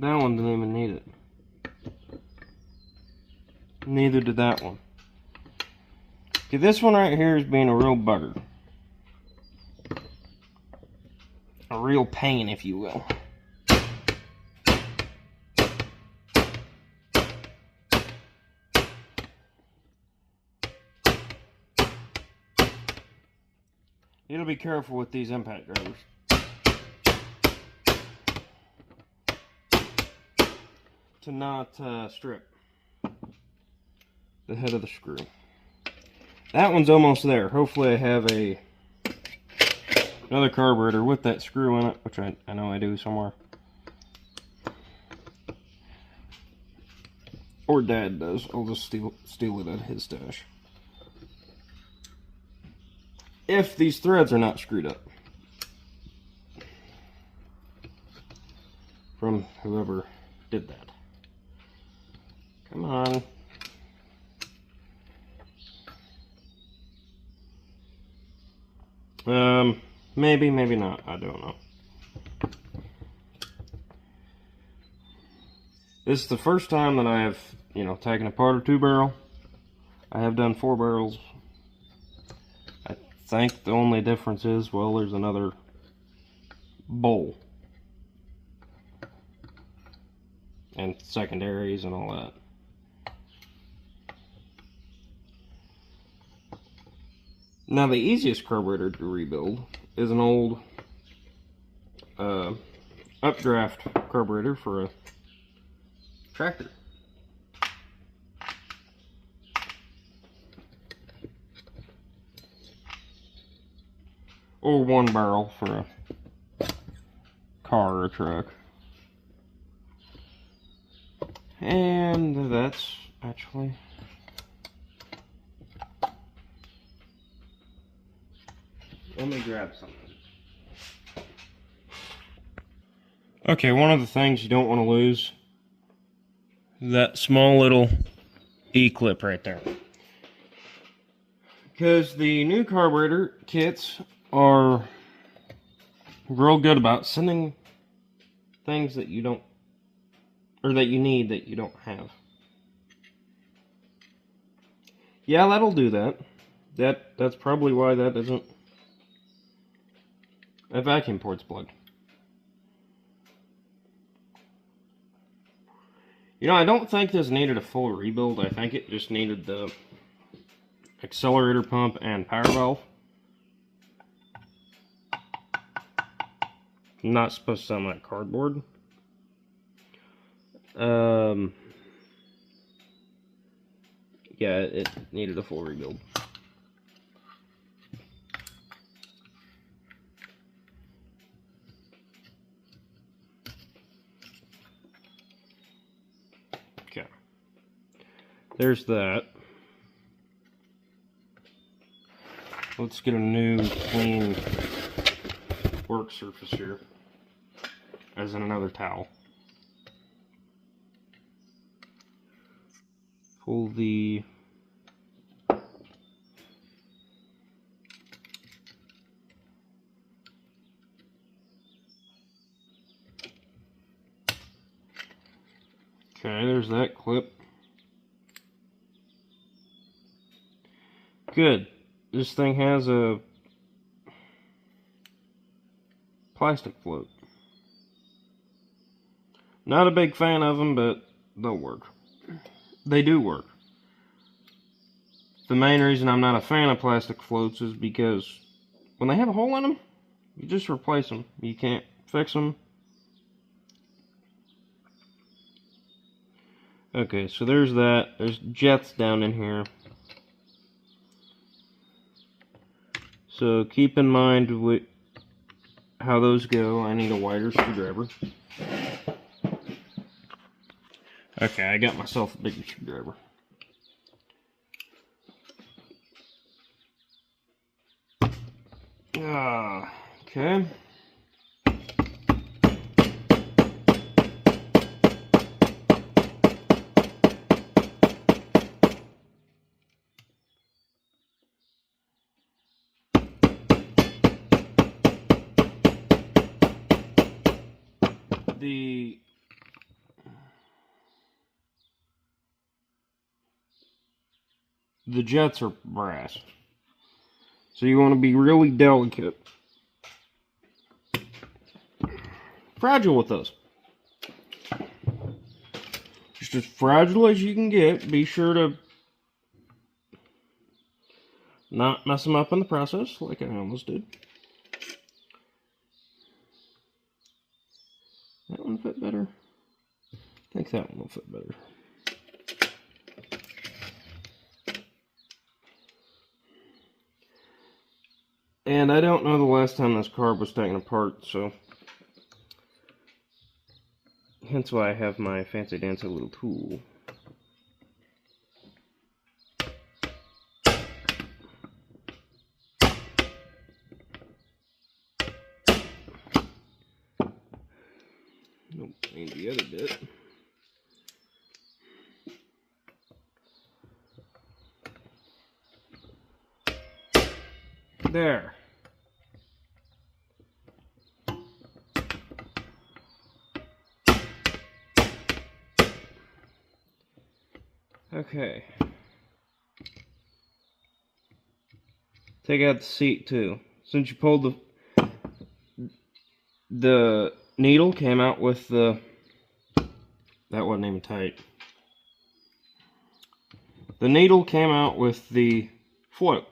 That one didn't even need it. Neither did that one. Okay, this one right here is being a real bugger. A real pain, if you will. You gotta be careful with these impact grabbers. To not strip the head of the screw. That one's almost there. Hopefully I have another carburetor with that screw in it, which I know I do somewhere. Or Dad does. I'll just steal it at his stash. If these threads are not screwed up. From whoever did that. Come on. Maybe, maybe not. I don't know. This is the first time that I have, taken apart a 2-barrel. I have done 4 barrels. I think the only difference is, well, there's another bowl. And secondaries and all that. Now the easiest carburetor to rebuild is an old updraft carburetor for a tractor. Or 1 barrel for a car or a truck. And that's actually... Let me grab something. Okay, one of the things you don't want to lose is that small little E-clip right there. Because the new carburetor kits are real good about sending things that you don't, or that you need that you don't have. Yeah, that'll do that. That's probably why that isn't... That vacuum port's plugged. I don't think this needed a full rebuild. I think it just needed the accelerator pump and power valve. I'm not supposed to sound like cardboard. Yeah, it needed a full rebuild. Okay. There's that. Let's get a new clean work surface here, as in another towel. Pull the okay, there's that clip. Good. This thing has a plastic float. Not a big fan of them, but they'll work. They do work. The main reason I'm not a fan of plastic floats is because when they have a hole in them, you just replace them. You can't fix them. Okay, so there's that. There's jets down in here. So keep in mind how those go. I need a wider screwdriver. Okay, I got myself a bigger screwdriver. Okay. The jets are brass, so you want to be really delicate. Fragile with those. Just as fragile as you can get. Be sure to not mess them up in the process, like I almost did. That one fit better. I think that one will fit better. And I don't know the last time this carb was taken apart, so hence why I have my fancy dancy little tool. Nope, need the other bit. There. Okay. Take out the seat too. Since you pulled the needle came out with that wasn't even tight. The needle came out with the float.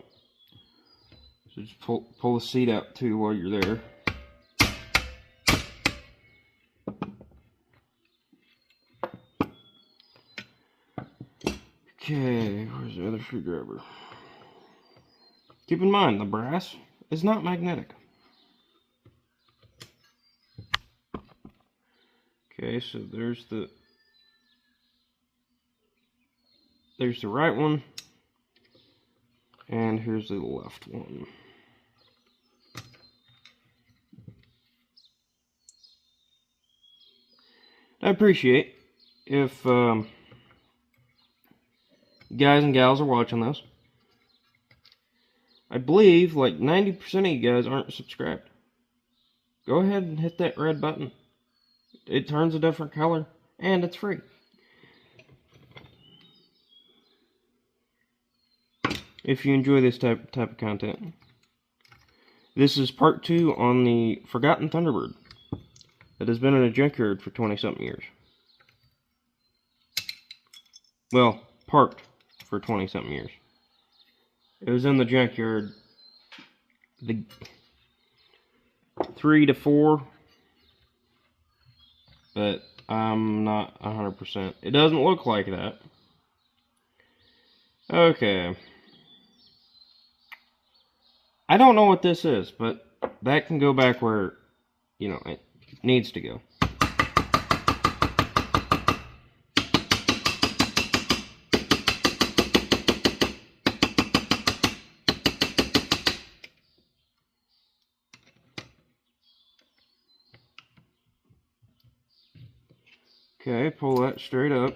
So just pull the seat out too while you're there. Okay, where's the other screwdriver? Keep in mind, the brass is not magnetic. Okay, so there's the right one, and here's the left one. I appreciate if guys and gals are watching this. I believe like 90% of you guys aren't subscribed. Go ahead and hit that red button. It turns a different color, and it's free. If you enjoy this type of content. This is part 2 on the Forgotten Thunderbird that has been in a junkyard for 20-something years. Well, parked for 20-something years. It was in the junkyard the 3 to 4, but I'm not 100%. It doesn't look like that. Okay. I don't know what this is, but that can go back where, you know, it needs to go. Okay, pull that straight up.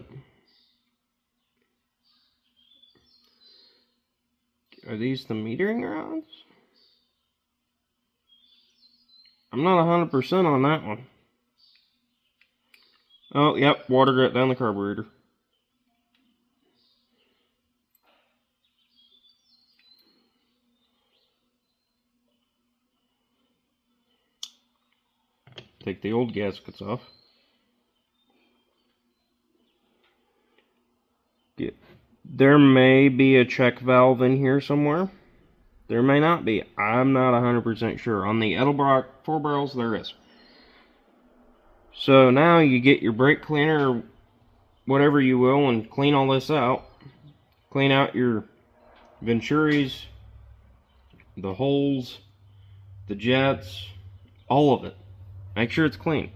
Are these the metering rods? I'm not 100% on that one. Oh, yep, water got down the carburetor. take the old gaskets off. There may be a check valve in here somewhere. There may not be. I'm not 100% sure. On the Edelbrock 4 barrels, there is. So now you get your brake cleaner, or whatever you will, and clean all this out. Clean out your venturis, the holes, the jets, all of it. Make sure it's clean.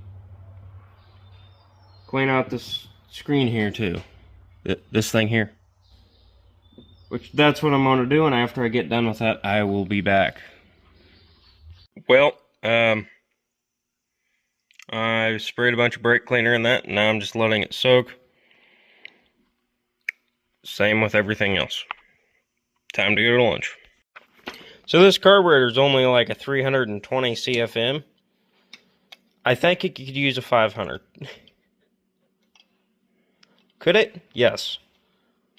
Clean out this screen here too. This thing here. Which, that's what I'm going to do, and after I get done with that, I will be back. Well, I sprayed a bunch of brake cleaner in that, and now I'm just letting it soak. Same with everything else. Time to go to lunch. So this carburetor is only like a 320 CFM. I think it could use a 500. Could it? Yes.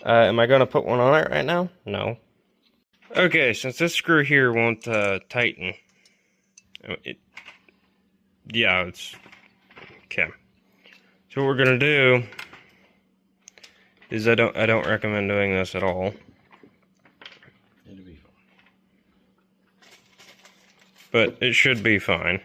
Am I going to put one on it right now? No. Okay, since this screw here won't tighten, it's okay. So what we're gonna do is I don't recommend doing this at all. It'll be fine. But it should be fine.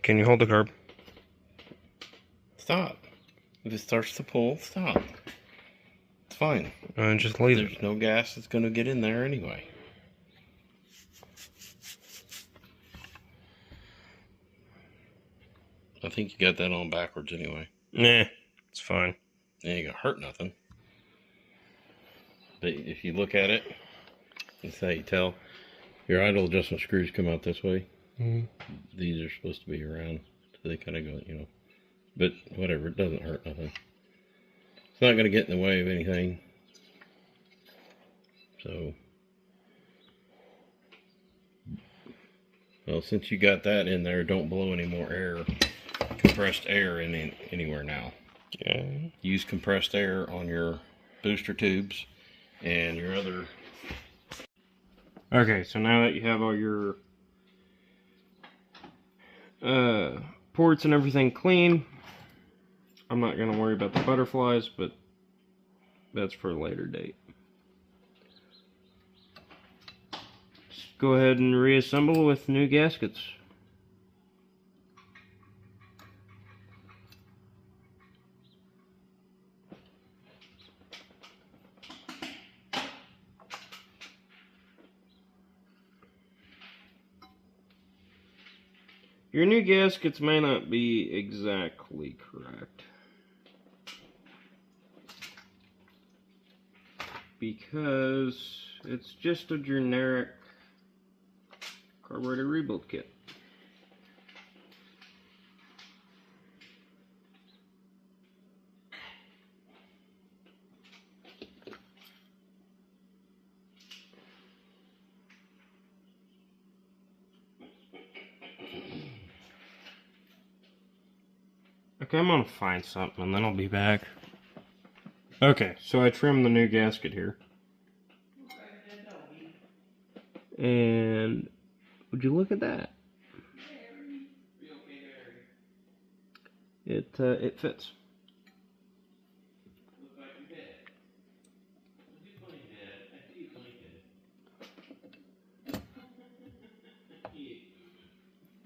Can you hold the carb? Stop. If it starts to pull, stop. It's fine. Just leave it. There's no gas that's going to get in there anyway. I think you got that on backwards anyway. Nah, it's fine. It ain't going to hurt nothing. But if you look at it, that's how you tell. Your idle adjustment screws come out this way. Mm-hmm. These are supposed to be around, so they kind of go, you know. But whatever, it doesn't hurt nothing. It's not going to get in the way of anything. So, well, since you got that in there, don't blow any more air, compressed air in anywhere now. Yeah. Use compressed air on your booster tubes and your other. Okay, so now that you have all your ports and everything clean, I'm not going to worry about the butterflies, but that's for a later date. Just go ahead and reassemble with new gaskets. Your new gaskets may not be exactly correct, because it's just a generic carburetor rebuild kit. Okay, I'm gonna find something and then I'll be back. Okay, so I trimmed the new gasket here. And would you look at that? It fits.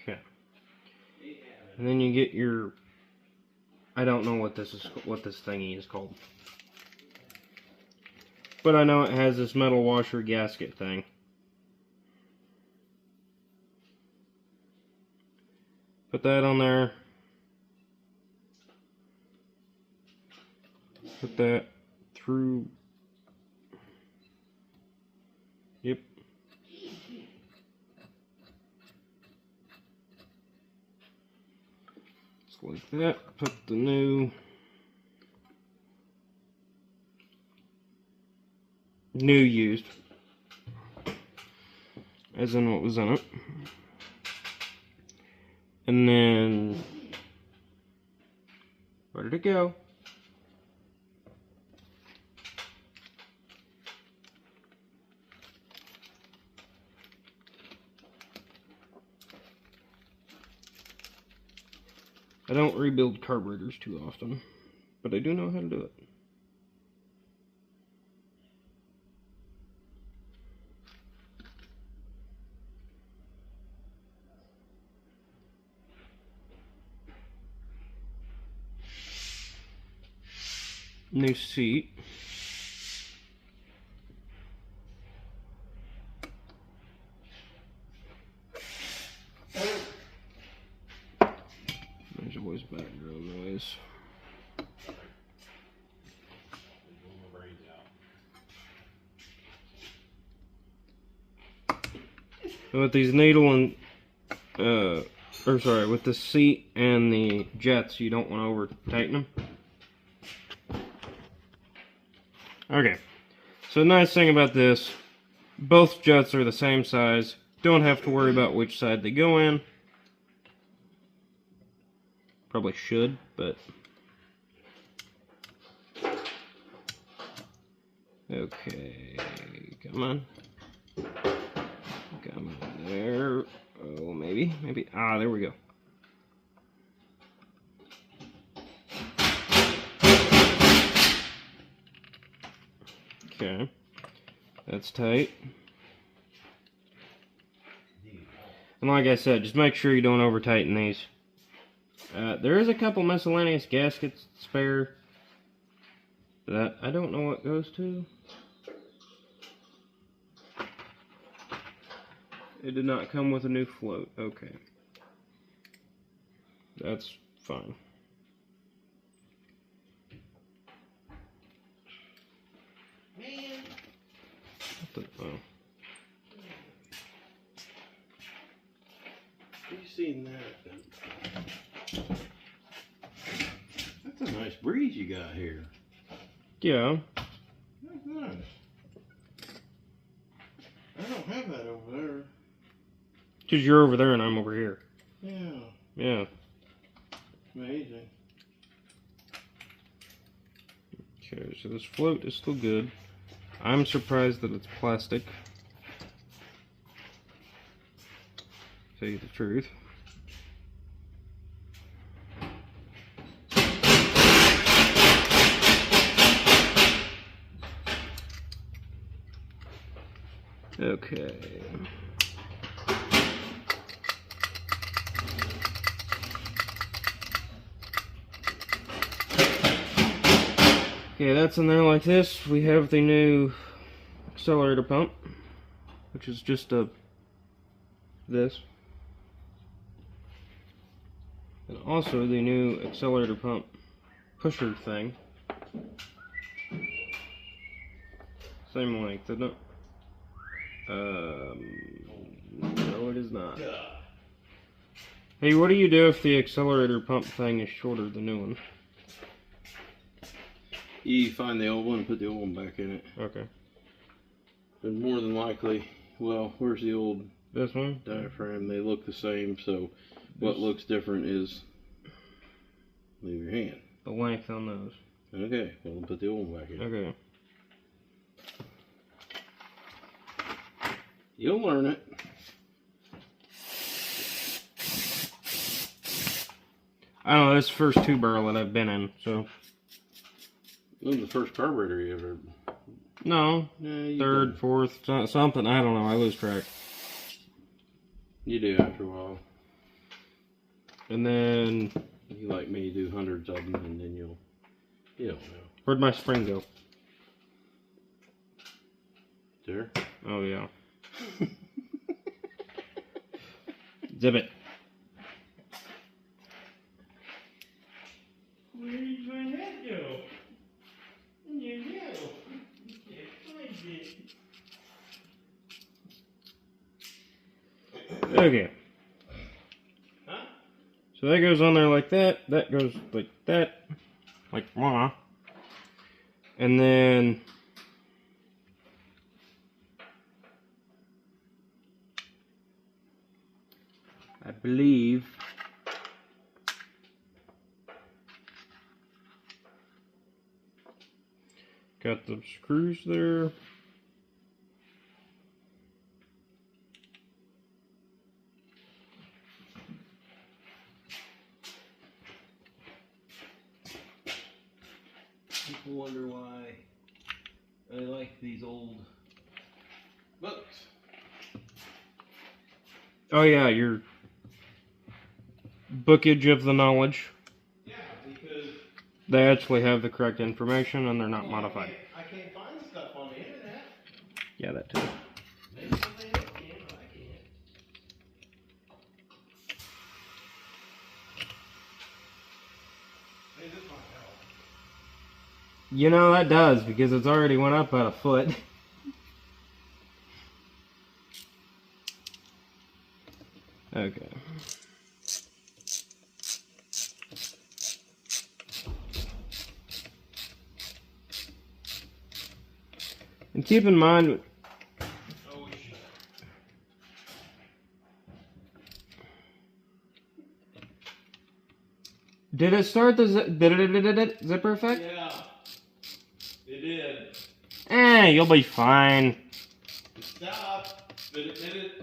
Okay. And then you get your, I don't know what this thingy is called. But I know it has this metal washer gasket thing. Put that on there. Put that through. Yep. Just like that. Put the new used, as in what was in it. And then, where did it go? I don't rebuild carburetors too often, but I do know how to do it. New seat. There's always background noise. With these needle and, with the seat and the jets, you don't want to over tighten them. Okay, so the nice thing about this, both jets are the same size. Don't have to worry about which side they go in. Probably should, but... Okay, come on. Come on there. Oh, maybe. Ah, there we go. Okay, that's tight. And like I said, just make sure you don't over tighten these. There is a couple miscellaneous gaskets spare that I don't know what goes to. It did not come with a new float. Okay, that's fine. Man. Oh. You seen that? That's a nice breeze you got here. Yeah. That's nice. I don't have that over there. Because you're over there and I'm over here. Yeah. Yeah. Amazing. Okay, so this float is still good. I'm surprised that it's plastic. Tell you the truth. Okay. Okay, that's in there like this. We have the new accelerator pump, which is just this. And also the new accelerator pump pusher thing. Same length, isn't it? No, it is not. Hey, what do you do if the accelerator pump thing is shorter than the new one? You find the old one and put the old one back in it. Okay. And more than likely, well, where's the old This one? diaphragm? They look the same, so what looks different is, leave your hand. The length on those. Okay, well, put the old one back in. Okay. You'll learn it. I don't know, this is the first 2-barrel that I've been in, so. This is the first carburetor you ever... No, you third, done. fourth, something, I don't know, I lose track. You do after a while. And then, You like me, do hundreds of them, and then you don't know. where'd my spring go? There. Oh, yeah. Zip it. Where did my head go? You know. Can't find it. Okay. Huh? So that goes on there like that. That goes like that. Like, wah. And then I believe got the screws there. People wonder why I like these old books. Oh yeah, your bookage of the knowledge. Yeah, because They actually have the correct information and they're not modified. I can't find stuff on the internet. Yeah, that too. Maybe somebody else can, but I can't. Hey, this might help. You know that does, because it's already went up about a foot. Okay. And keep in mind, Oh, shit. did it start the zipper effect? Yeah, it did. You'll be fine. It stopped, but it did it.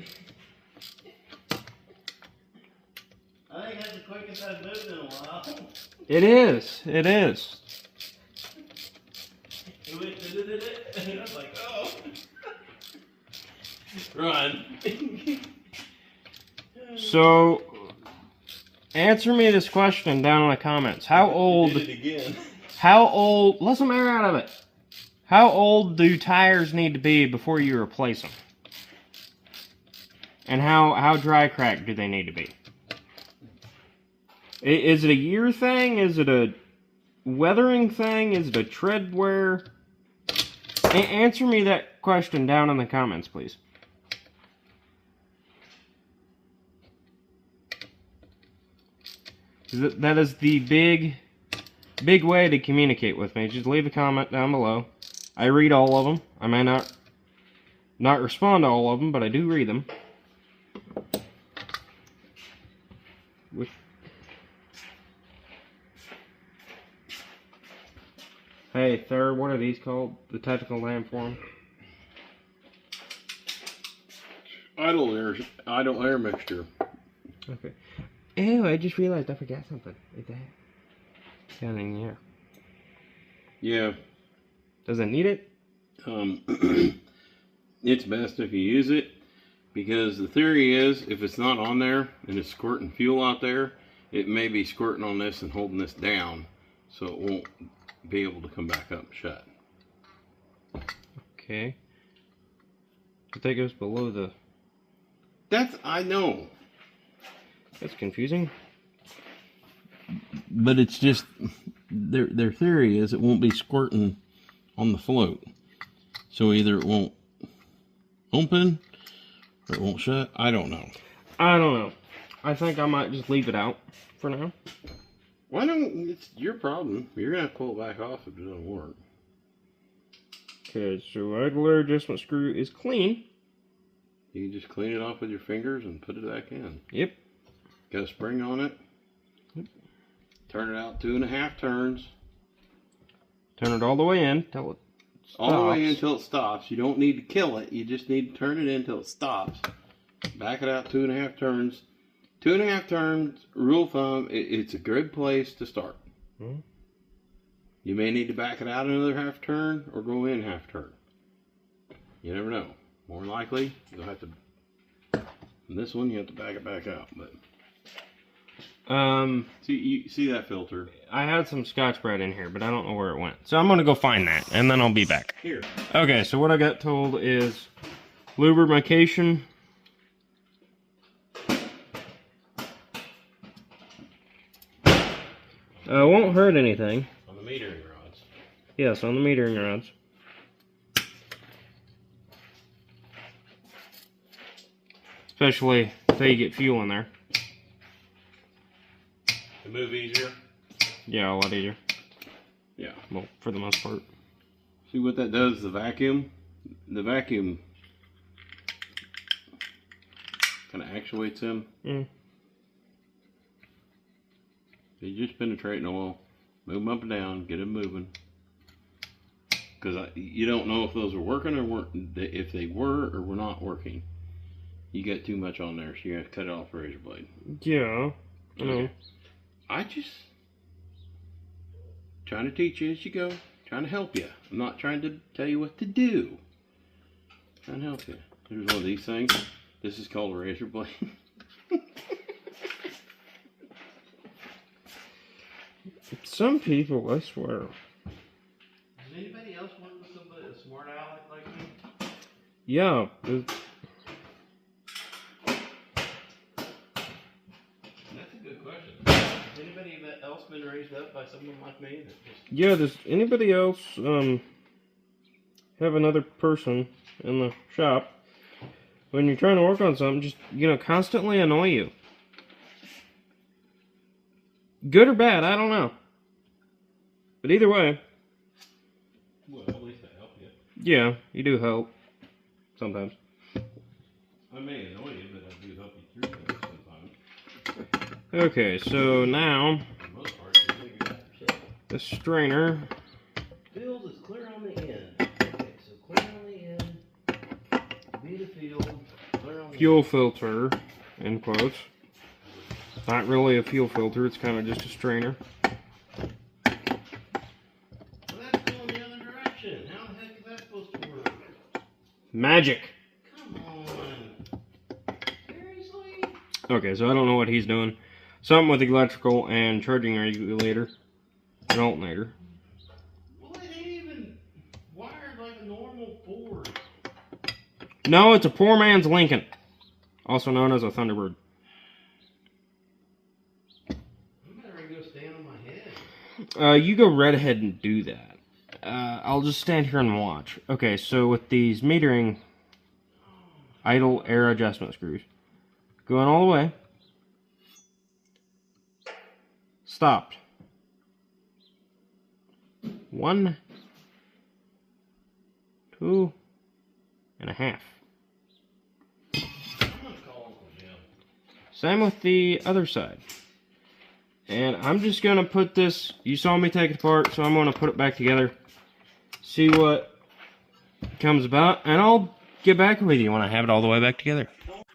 I think that's the quickest I've moved in a while. It is. It is. It went, and I was like, oh. Run. So, answer me this question down in the comments. How old? Did it again. How old? Let some air out of it. How old do tires need to be before you replace them? And how dry cracked do they need to be? Is it a year thing? Is it a weathering thing? Is it a tread wear? Answer me that question down in the comments, please. That is the big way to communicate with me. Just leave a comment down below. I read all of them. I may not respond to all of them, but I do read them. Hey, third, what are these called? The technical name for them? Idle air mixture. Okay. Ew, I just realized I forgot something. Is that down in here? Yeah. Does it need it? It's best if you use it, because the theory is if it's not on there and it's squirting fuel out there, it may be squirting on this and holding this down, so it won't be able to come back up and shut. Okay. But that goes below the... I know. That's confusing. But it's just, their theory is it won't be squirting on the float. So either it won't open or it won't shut. I don't know. I don't know. I think I might just leave it out for now. Why don't, it's your problem. You're going to have to pull it back off if it doesn't work. Okay, so idle air adjustment screw is clean. You can just clean it off with your fingers and put it back in. Yep. Got a spring on it. Yep. Turn it out 2.5 turns. Turn it all the way in till it stops. All the way in until it stops. You don't need to kill it. You just need to turn it in until it stops. Back it out 2.5 turns. 2.5 turns, rule of thumb, it's a good place to start. Hmm. You may need to back it out another half turn or go in half turn. You never know. More likely, you'll have to, in this one, you have to back it back out. But see that filter? I had some Scotch Brite in here, but I don't know where it went. So I'm gonna go find that, and then I'll be back. Here. Okay, so what I got told is lubrication. Won't hurt anything. On the metering rods. Yes, on the metering rods. Especially until you get fuel in there. To move easier? Yeah, a lot easier. Yeah. Well, for the most part. See what that does, the vacuum kind of actuates him. Mm. You just penetrating oil, move them up and down, get them moving. Because you don't know if those are working or weren't, if they were or were not working. You got too much on there, so you have to cut it off the razor blade. Yeah. Okay. I just trying to teach you as you go, trying to help you. I'm not trying to tell you what to do. Trying to help you. Here's one of these things. This is called a razor blade. Some people, I swear. Does anybody else work with somebody, a smart aleck like me? Yeah. That's a good question. Has anybody else been raised up by someone like me? Yeah, does anybody else have another person in the shop when you're trying to work on something, just, constantly annoy you? Good or bad, I don't know. But either way. Well, at least I help you. Yeah, you do help. Sometimes. I may annoy you, but I do help you through things sometimes. Okay, so now For the most part, you figure it out yourself. the strainer. Field is clear on the end. Okay, so clear on the end. Be the field. Clear on the Fuel filter, in quotes. Not really a fuel filter, it's kind of just a strainer. Well, that's going the other direction. How the heck is that supposed to work? Magic! Come on. Seriously? Okay, so I don't know what he's doing. Something with the electrical and charging regulator. An alternator. Well, it ain't even wired like a normal Ford. No, it's a poor man's Lincoln. Also known as a Thunderbird. I'm better go stand on my head. You go right ahead and do that. I'll just stand here and watch. Okay, so with these metering idle air adjustment screws, going all the way, stopped. 1, 2.5. I'm gonna call Uncle Jim. Same with the other side. And I'm just going to put this, you saw me take it apart, so I'm going to put it back together. See what comes about, and I'll get back with you when I have it all the way back together.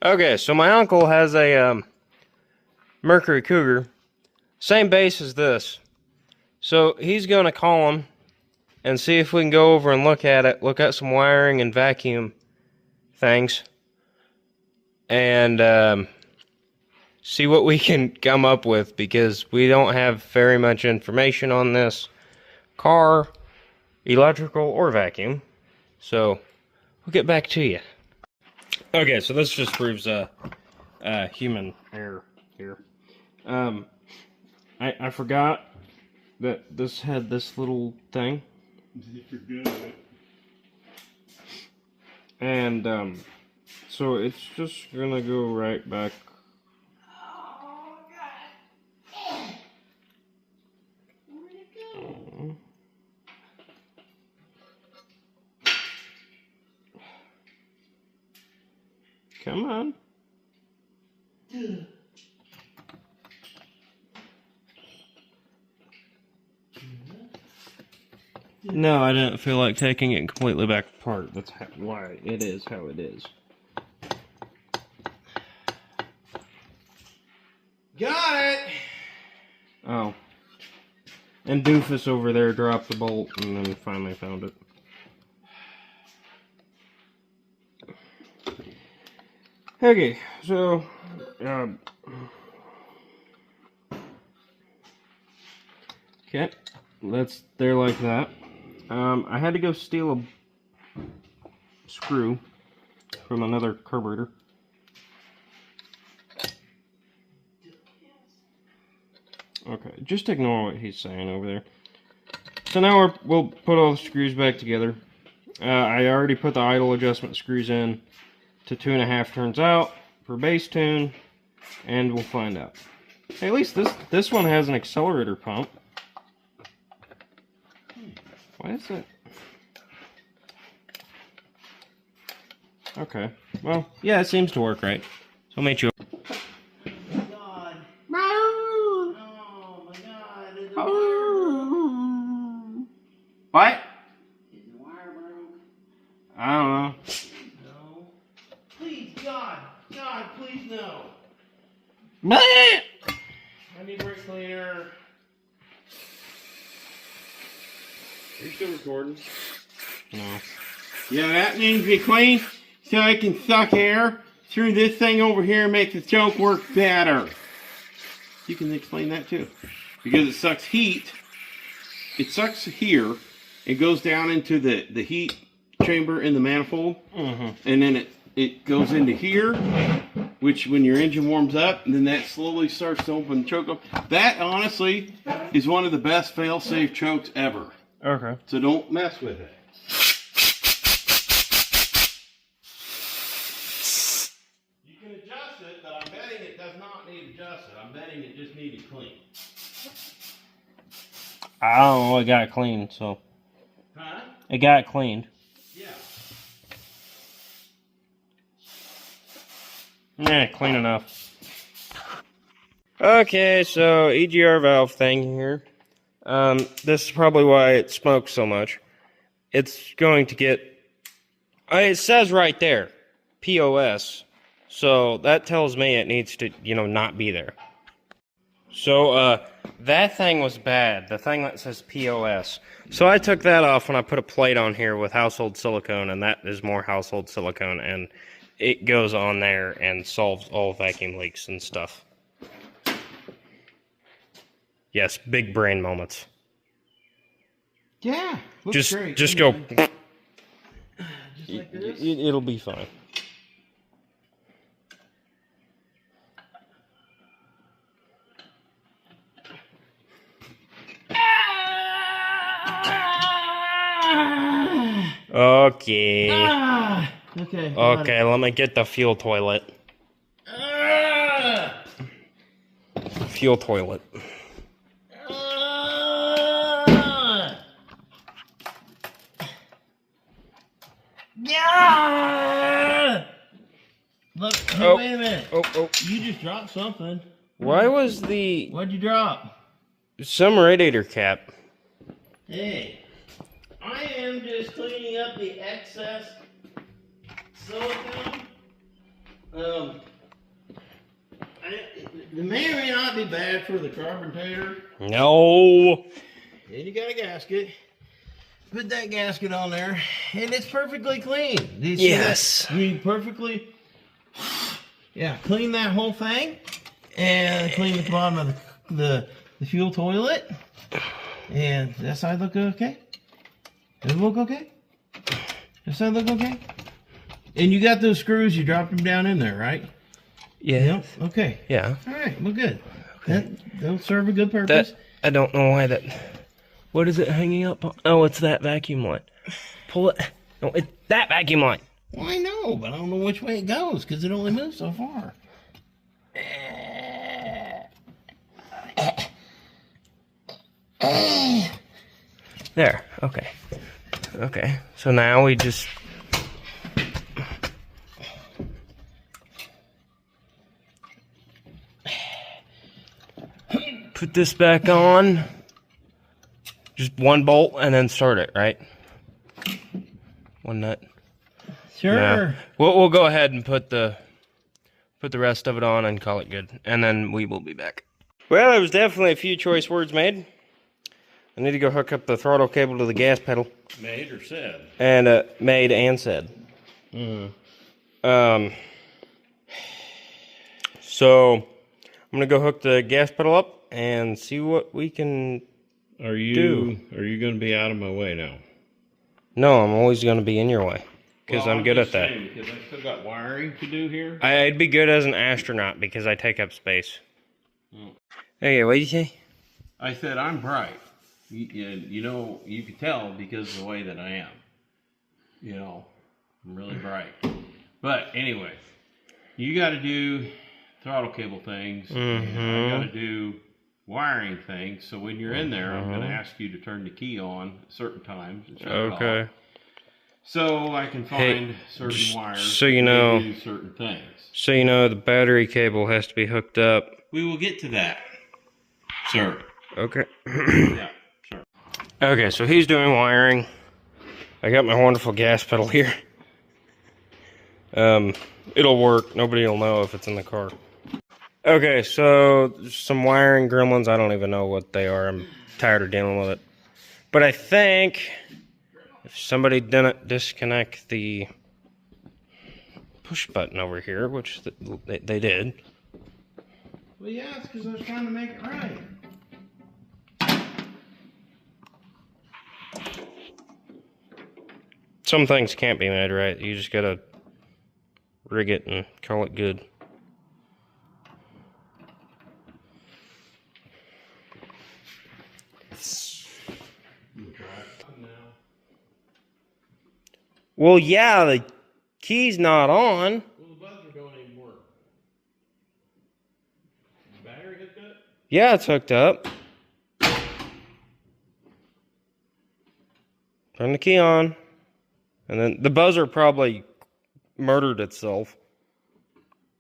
Okay, so my uncle has a Mercury Cougar. Same base as this. So he's going to call him and see if we can go over and look at it, look at some wiring and vacuum things. And see what we can come up with, because we don't have very much information on this car, electrical, or vacuum. So we'll get back to you. Okay, so this just proves human error here. I forgot that this had this little thing. You forgot it. And so it's just gonna go right back. Where'd it go? Come on. No, I didn't feel like taking it completely back apart. That's why it is how it is. Got it! Oh. And Doofus over there dropped the bolt and then finally found it. Okay, so okay, that's there like that. I had to go steal a screw from another carburetor. Okay, just ignore what he's saying over there. So now we'll put all the screws back together. I already put the idle adjustment screws in to 2.5 turns out for base tune, and we'll find out. Hey, at least this one has an accelerator pump. Why is it? Okay. Well, yeah, it seems to work right. So make sure. God. Oh my God. Is the wire broke? What? Is the wire broke? I don't know. No. Please, God, please no. Bleh! I need brake cleaner. Are you still recording? No. Yeah, that needs to be cleaned so I can suck air through this thing over here and make the choke work better. You can explain that too. Because it sucks heat. It sucks here. It goes down into the heat chamber in the manifold. And then it goes into here, which when your engine warms up, and then that slowly starts to open the choke up. That, honestly, is one of the best fail-safe chokes ever. Okay. So don't mess with it. You can adjust it, but I'm betting it does not need adjusted. I'm betting it just needed clean. I don't know. It got cleaned, so. Huh? It got cleaned. Yeah. Yeah, clean enough. Okay, so EGR valve thing here. This is probably why it smokes so much. It's going to get... it says right there, POS. So that tells me it needs to, not be there. So, that thing was bad. The thing that says POS. So I took that off when I put a plate on here with household silicone, and that is more household silicone, and it goes on there and solves all vacuum leaks and stuff. Yes, big brain moments. Yeah. Looks great. Just go. Just like this. It'll be fine. Okay. Okay. Okay, let me get the fuel toilet. Fuel toilet. Yeah. Look. Hey, Oh. wait a minute. Oh. You just dropped something. Why was the What'd you drop? some radiator cap? Hey, I am just cleaning up the excess silicone. It may or may not be bad for the carburetor. No. And you got a gasket. Put that gasket on there, and it's perfectly clean. Do you see Yes. that? You clean that whole thing, and clean the bottom of the fuel toilet. And that side look okay? Does it look okay? That side look okay? And you got those screws, you dropped them down in there, right? Yeah. Yep. Okay. Yeah. All right. Well, good. That'll serve a good purpose. I don't know why that. What is it hanging up on? Oh, it's that vacuum line. Pull it. No, it's that vacuum line. Well, I know, but I don't know which way it goes because it only moves so far. There. Okay. Okay. So now we just. Put this back on. Just one bolt and then start it, right? One nut. Sure. Yeah. We'll go ahead and put the rest of it on and call it good. And then we will be back. Well, there was definitely a few choice words made. I need to go hook up the throttle cable to the gas pedal. Made or said? And made and said. So I'm gonna go hook the gas pedal up and see what we can Are you going to be out of my way now? No, I'm always gonna be in your way. Because I'm good at that. Because I still got wiring to do here. I'd be good as an astronaut because I take up space. Okay, what did you say? I said I'm bright. You know, you can tell because of the way that I am. You know, I'm really bright. But anyway, you got to do throttle cable things, and I got to do wiring things. So when you're in there, I'm going to ask you to turn the key on at certain times. And shut it off, so I can find certain wires. So you know, do certain things. So you know, the battery cable has to be hooked up. We will get to that, sir. Okay. Yeah, sure. Okay, so he's doing wiring. I got my wonderful gas pedal here. It'll work. Nobody will know if it's in the car. Okay, so some wiring gremlins. I don't even know what they are. I'm tired of dealing with it. But I think if somebody didn't disconnect the push button over here, which they did. Well, yeah, it's because I was trying to make it right. Some things can't be made right. You just gotta rig it and call it good. Well, yeah, the key's not on. Well, the buzzer don't even work. The battery hooked up? Yeah, it's hooked up. Turn the key on. And then the buzzer probably murdered itself.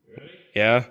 Ready? Yeah.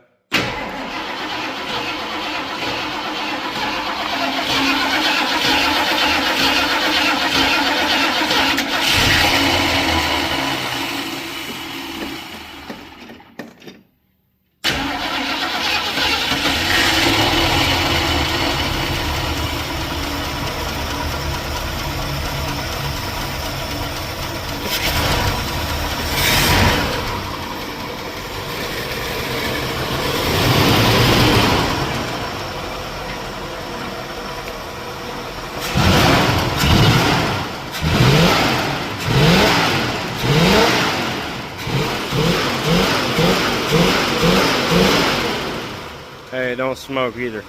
Hey, don't smoke either.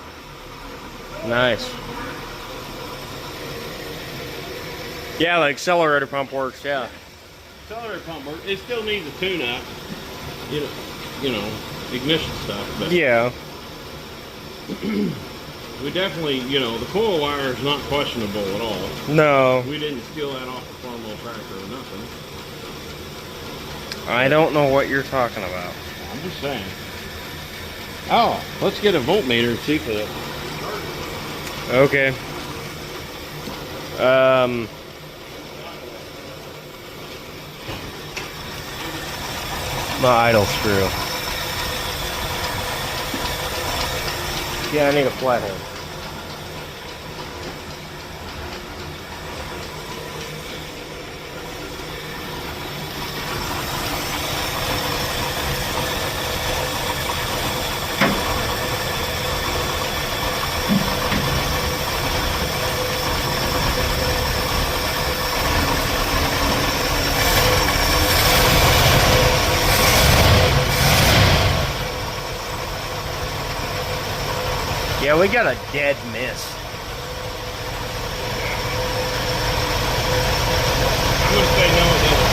Nice. Yeah, the accelerator pump works, yeah. Accelerator pump works. It still needs a tune-up. You know, ignition stuff. But Yeah. we definitely, the coil wire is not questionable at all. No. We didn't steal that off the farm wheel tractor or nothing. I don't know what you're talking about. I'm just saying. Oh, let's get a voltmeter and see if it. Okay. My idle screw. Yeah, I need a flathead. Yeah, we got a dead miss. I'm gonna say no, it doesn't.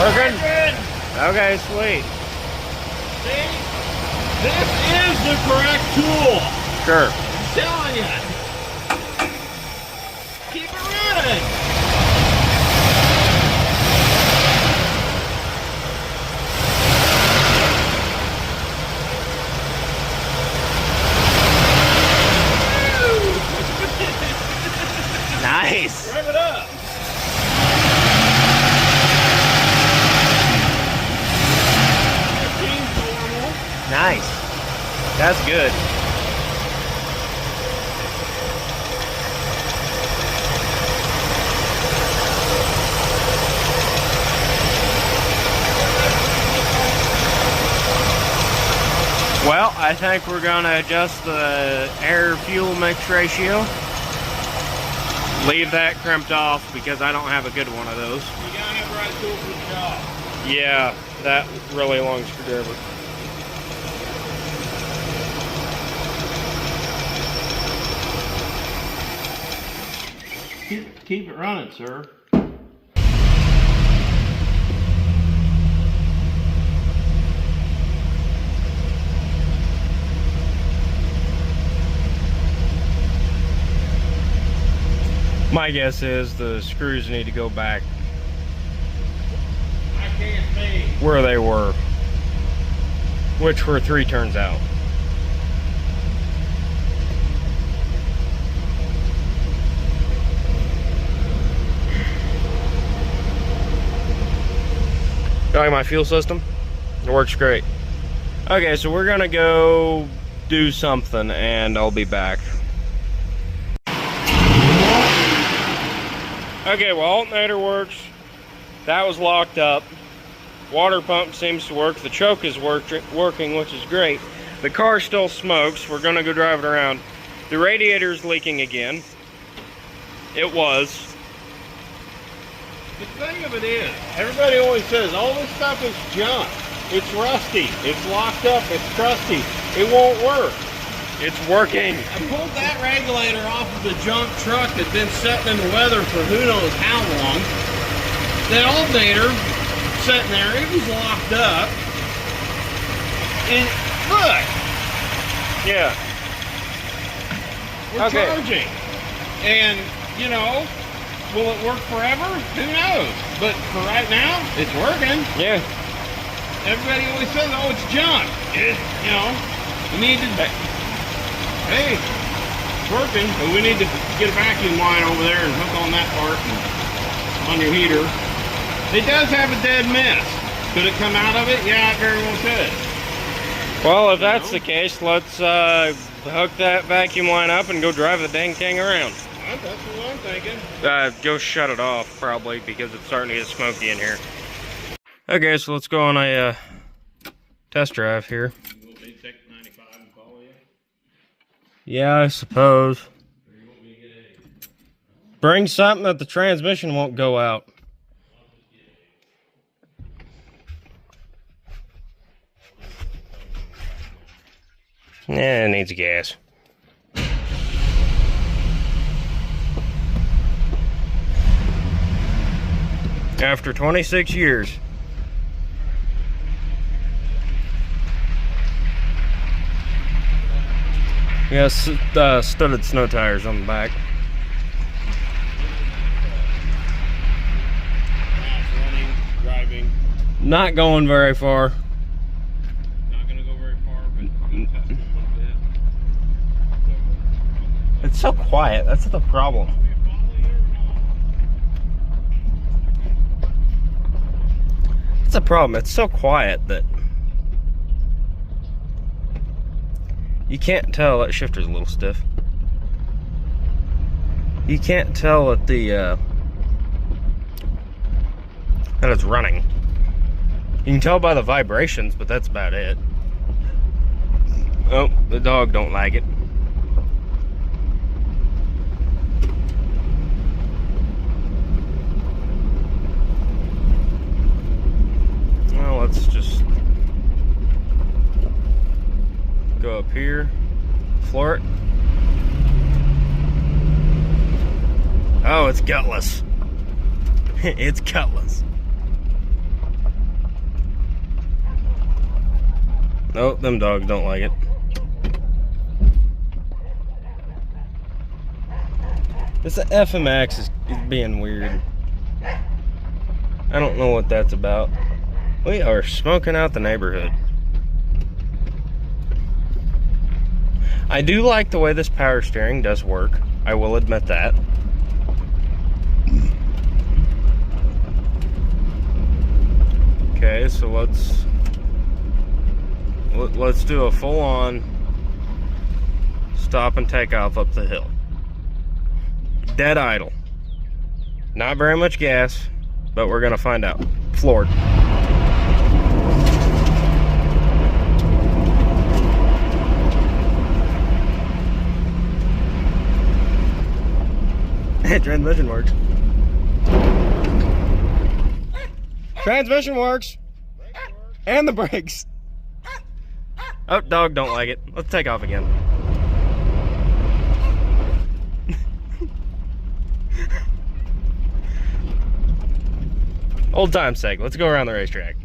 Working? Okay, sweet. See? This is the correct tool. Sure. I'm telling you. Keep it running. Nice. Rev it up. Nice. That's good. Well, I think we're gonna adjust the air-fuel mix ratio. Leave that crimped off because I don't have a good one of those. You gotta have the right tool for the job. Yeah, that really long screwdriver. Keep it running, sir. My guess is the screws need to go back I can't see. where they were, which were 3 turns out. You like my fuel system? It works great. Okay, so we're gonna go do something and I'll be back. Okay, well, alternator works. That was locked up. Water pump seems to work. The choke is working, which is great. The car still smokes. We're gonna go drive it around. The radiator's leaking again. It was. The thing of it is, everybody always says, all this stuff is junk. It's rusty. It's locked up. It's crusty. It won't work. It's working. I pulled that regulator off of the junk truck that's been sitting in the weather for who knows how long. The alternator sitting there, it was locked up. And look, Yeah. we're Okay. charging. And, you know, will it work forever? Who knows? But for right now, it's working. Yeah. Everybody always says, oh, it's junk. You know, we need to... Hey, it's working, but we need to get a vacuum line over there and hook on that part and on your heater. It does have a dead mist. Could it come out of it? Yeah, it very well could. Well, if that's the case, let's hook that vacuum line up and go drive the dang thing around. Well, that's what I'm thinking. Go shut it off, probably, because it's starting to get smoky in here. Okay, so let's go on a test drive here. You want me to take 95 and follow you? Yeah, I suppose. Bring something that the transmission won't go out. Yeah, it needs gas. After 26 years. Yeah, studded snow tires on the back. Running, driving, Not going very far. not going to go very far, but I'm going to test it a little bit. It's so quiet. That's the problem. So, follow you or not? That's the problem. It's so quiet that you can't tell that shifter's a little stiff. You can't tell that that it's running. You can tell by the vibrations, but that's about it. Oh, the dog don't like it. Well, let's just go up here, floor it. Oh, it's gutless. It's gutless. Nope, them dogs don't like it. This FMX is being weird. I don't know what that's about. We are smoking out the neighborhood. I do like the way this power steering does work. I will admit that. Okay, so let's do a full-on stop and take off up the hill. Dead idle. Not very much gas, but we're gonna find out. Floored. Transmission works. Transmission works. And the brakes. Oh, dog don't like it. Let's take off again. Old time's sake, let's go around the racetrack.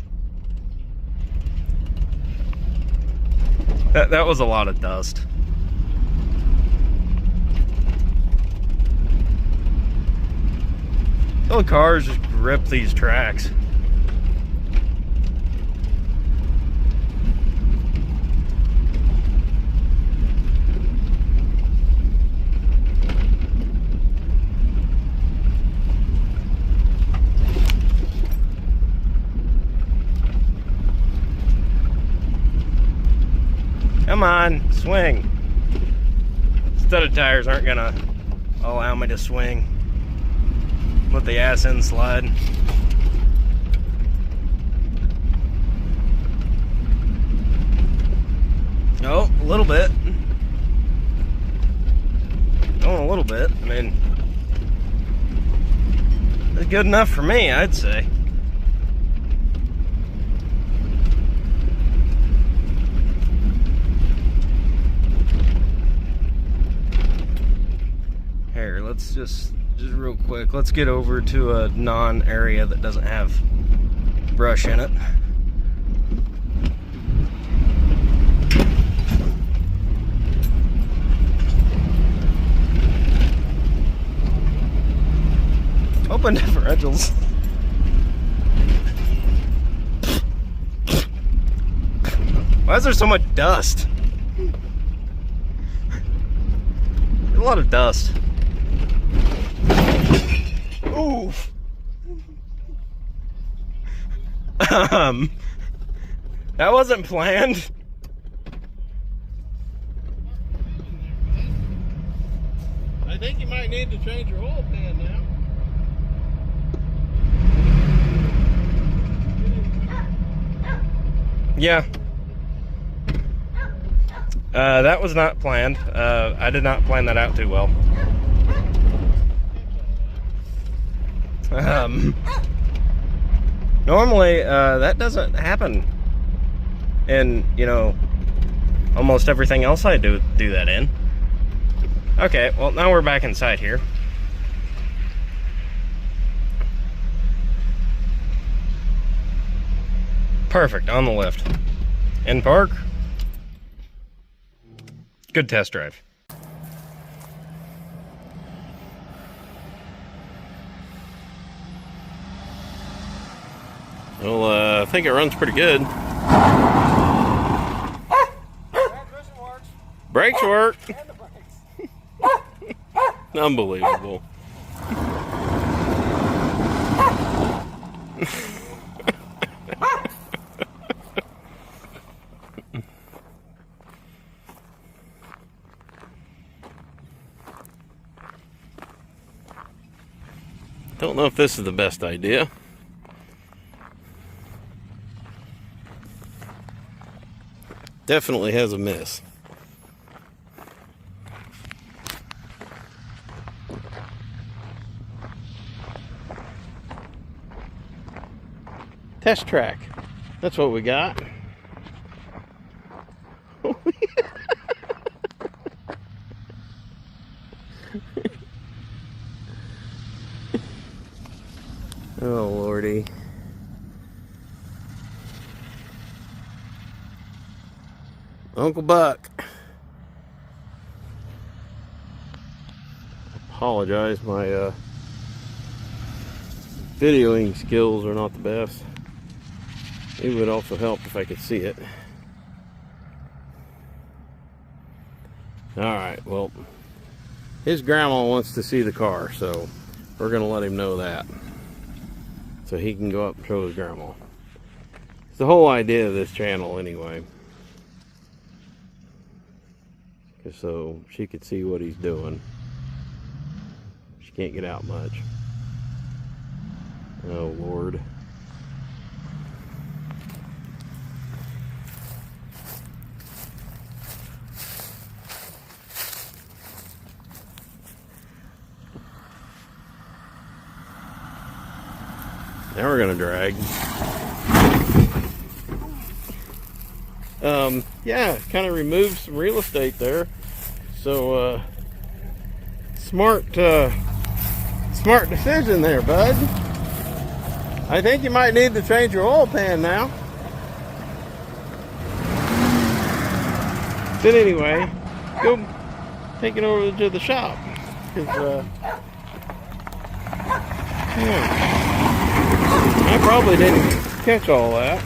That was a lot of dust. The cars just grip these tracks. Come on, swing. Studded tires aren't gonna allow me to swing. Let the ass end slide. Oh, a little bit. Oh, a little bit. I mean, it's good enough for me, I'd say. Here, let's just real quick, let's get over to a non-area that doesn't have brush in it. Open differentials. Why is there so much dust? A lot of dust. Oof. That wasn't planned. I think you might need to change your oil pan now. Yeah. That was not planned. I did not plan that out too well. Normally, that doesn't happen in, you know, almost everything else I do that in. Okay, well, now we're back inside here. Perfect, on the lift. In park. Good test drive. Well, I think it runs pretty good. Transmission works. Brakes work. And the brakes. Unbelievable. Don't know if this is the best idea. Definitely has a miss. Test track. That's what we got. Oh, Lordy. Uncle Buck. Apologize, my videoing skills are not the best. It would also help if I could see it. Alright, well, his grandma wants to see the car, so we're going to let him know that. So he can go up and show his grandma. It's the whole idea of this channel anyway. So she could see what he's doing. She can't get out much. Oh Lord. Now we're gonna drag. Yeah, kind of removed some real estate there. So, smart decision there, bud. I think you might need to change your oil pan now. But anyway, go take it over to the shop. 'Cause, I probably didn't catch all that.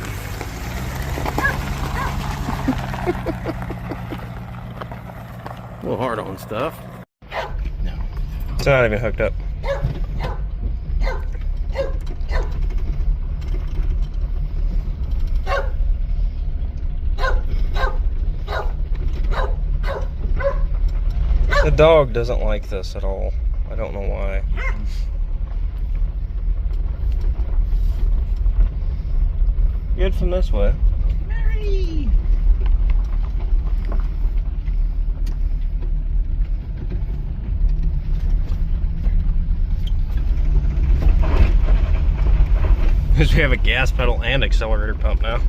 A little hard on stuff. No. It's not even hooked up. The dog doesn't like this at all. I don't know why. Good from this way. Mary! Because we have a gas pedal and accelerator pump now.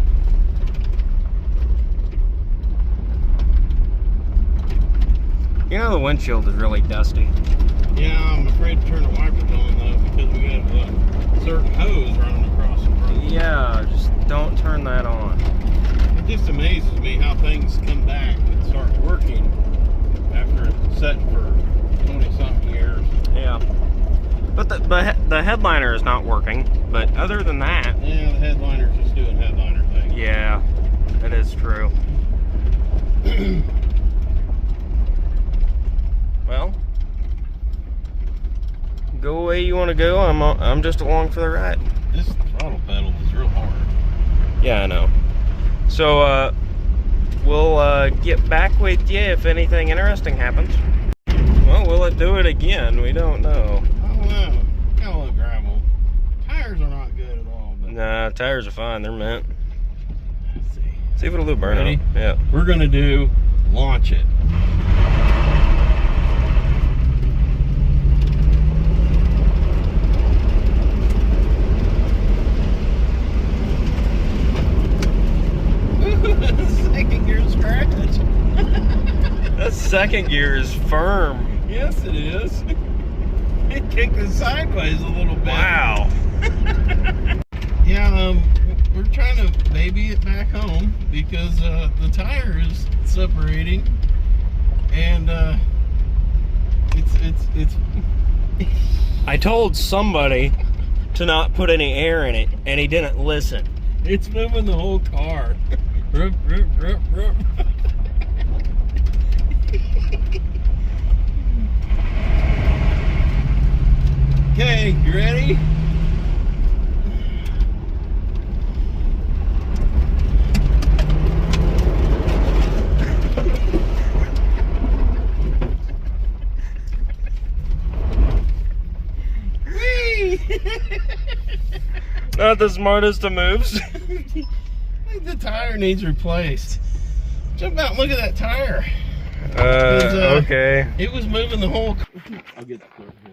You know the windshield is really dusty. Yeah, I'm afraid to turn the wipers on though because we got a certain hose running across the front. Yeah, just don't turn that on. It just amazes me how things come back and start working after it's set for 20-something years. Yeah. But the headliner is not working. But other than that... Yeah, the headliner's just doing headliner things. Yeah, that is true. Well, go away you want to go. I'm just along for the ride. This throttle pedal is real hard. Yeah, I know. So we'll get back with you if anything interesting happens. Well, will it do it again? We don't know. I don't know. Got a little gravel. Tires are not good at all. But Nah, tires are fine. They're mint. let's see. See if it'll do burnout. Ready? Yeah. We're gonna do launch it. Second gear scratch. That second gear is firm. Yes, it is. It kicked it sideways a little bit. Wow. Yeah, we're trying to baby it back home because the tire is separating, and it's. I told somebody to not put any air in it, and he didn't listen. It's moving the whole car. Rup, rup, rup, rup. Okay, you ready? Whee! Not the smartest of moves. I think the tire needs replaced. Jump out and look at that tire. Okay. It was moving the whole. I'll get the clip here.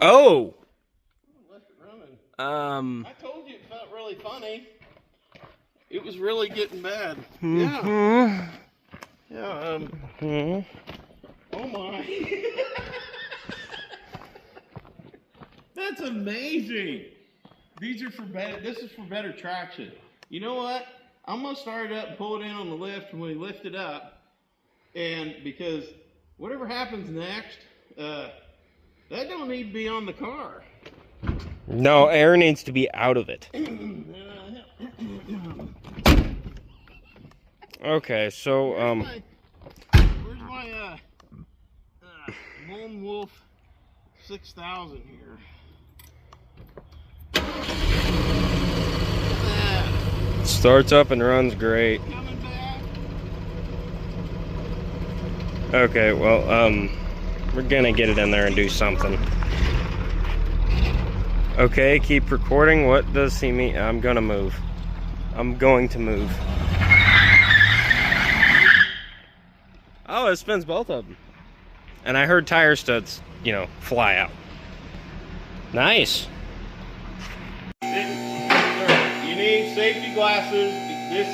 Oh. Left it running. I told you it felt really funny. It was really getting bad. Yeah. Yeah. Oh my. That's amazing. These are for better. This is for better traction. You know what? I'm gonna start it up and pull it in on the lift when we lift it up, and because whatever happens next, that don't need to be on the car. No, air needs to be out of it. Okay, so where's my Lone Wolf 6000 here? starts up and runs great. Coming back. Okay, well, we're gonna get it in there and do something. Okay, keep recording. What does he mean? I'm gonna move. I'm going to move. Oh, it spins both of them. And I heard tire studs, you know, fly out. Nice. You need safety glasses. This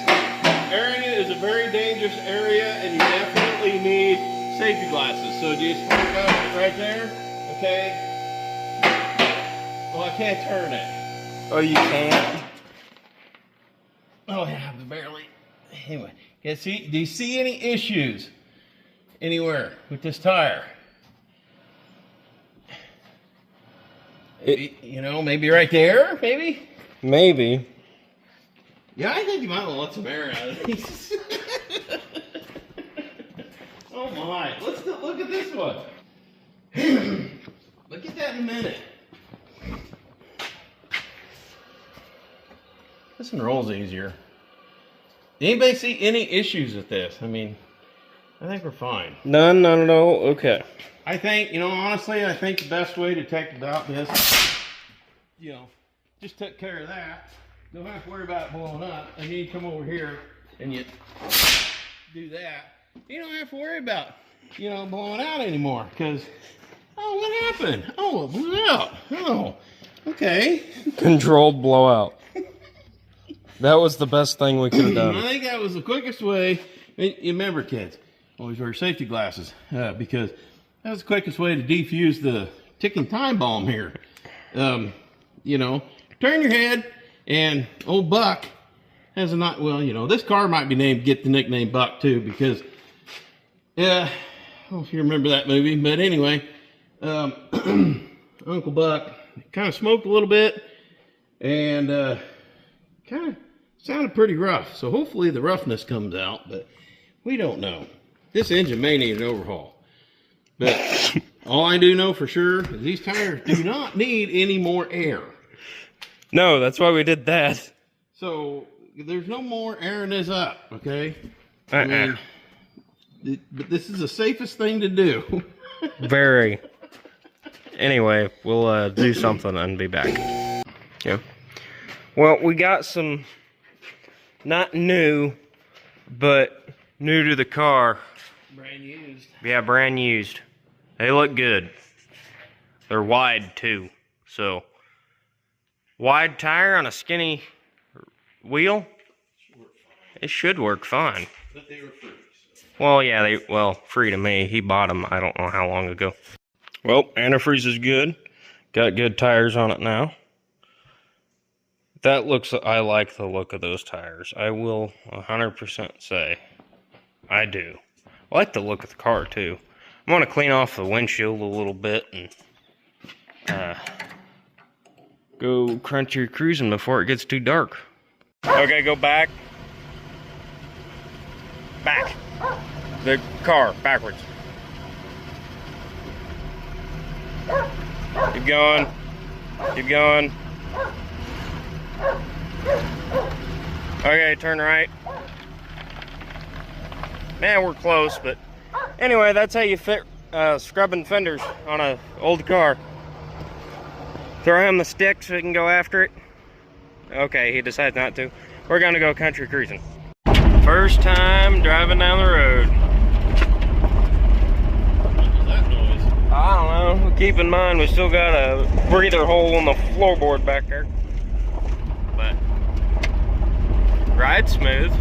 area is a very dangerous area, and you definitely need safety glasses. So just hold up right there, okay? Well, I can't turn it. Oh, you can't? Oh yeah, barely. Anyway, do you see any issues anywhere with this tire? You know, maybe right there, maybe? Maybe. Yeah, I think you might want to let some air out of these. Oh my, let's look at this one. Look at that in a minute. This one rolls easier. Anybody see any issues with this? I mean, I think we're fine. None, not at all. Okay. I think, you know, honestly, I think the best way to take about this, you know, just take care of that. Don't have to worry about it blowing up. And then you come over here and you do that. You don't have to worry about, you know, blowing out anymore. Because, oh, what happened? Oh, it blew out. Oh, okay. Controlled blowout. That was the best thing we could have done. I think that was the quickest way. You remember, kids, always wear safety glasses because that was the quickest way to defuse the ticking time bomb here. You know, turn your head, and old Buck has a not. Well, you know, this car might be named, get the nickname Buck too, because I don't know if you remember that movie, but anyway, Uncle Buck kind of smoked a little bit, and kind of sounded pretty rough. So hopefully the roughness comes out, but we don't know. This engine may need an overhaul. But all I do know for sure is these tires do not need any more air. No, that's why we did that. So there's no more airing this up, okay? I mean, but this is the safest thing to do. Very. Anyway, we'll do something and be back. Yeah. Well, we got some, not new, but new to the car. Brand used. Yeah, brand used. They look good. They're wide too. So, wide tire on a skinny wheel? It should work fine. But they were free. So. Well, yeah, free to me. He bought them, I don't know how long ago. Well, antifreeze is good. Got good tires on it now. I like the look of those tires. I will 100% say I do. I like the look of the car too. I'm going to clean off the windshield a little bit and go country cruising before it gets too dark. Okay, go back. Back. The car, backwards. Keep going. Keep going. Okay, turn right. Man, we're close, but anyway, that's how you fit scrubbing fenders on an old car. Throw him the stick so he can go after it. Okay, he decides not to. We're gonna go country cruising. First time driving down the road. What was that noise? I don't know. Keep in mind, we still got a breather hole in the floorboard back there. But ride smooth.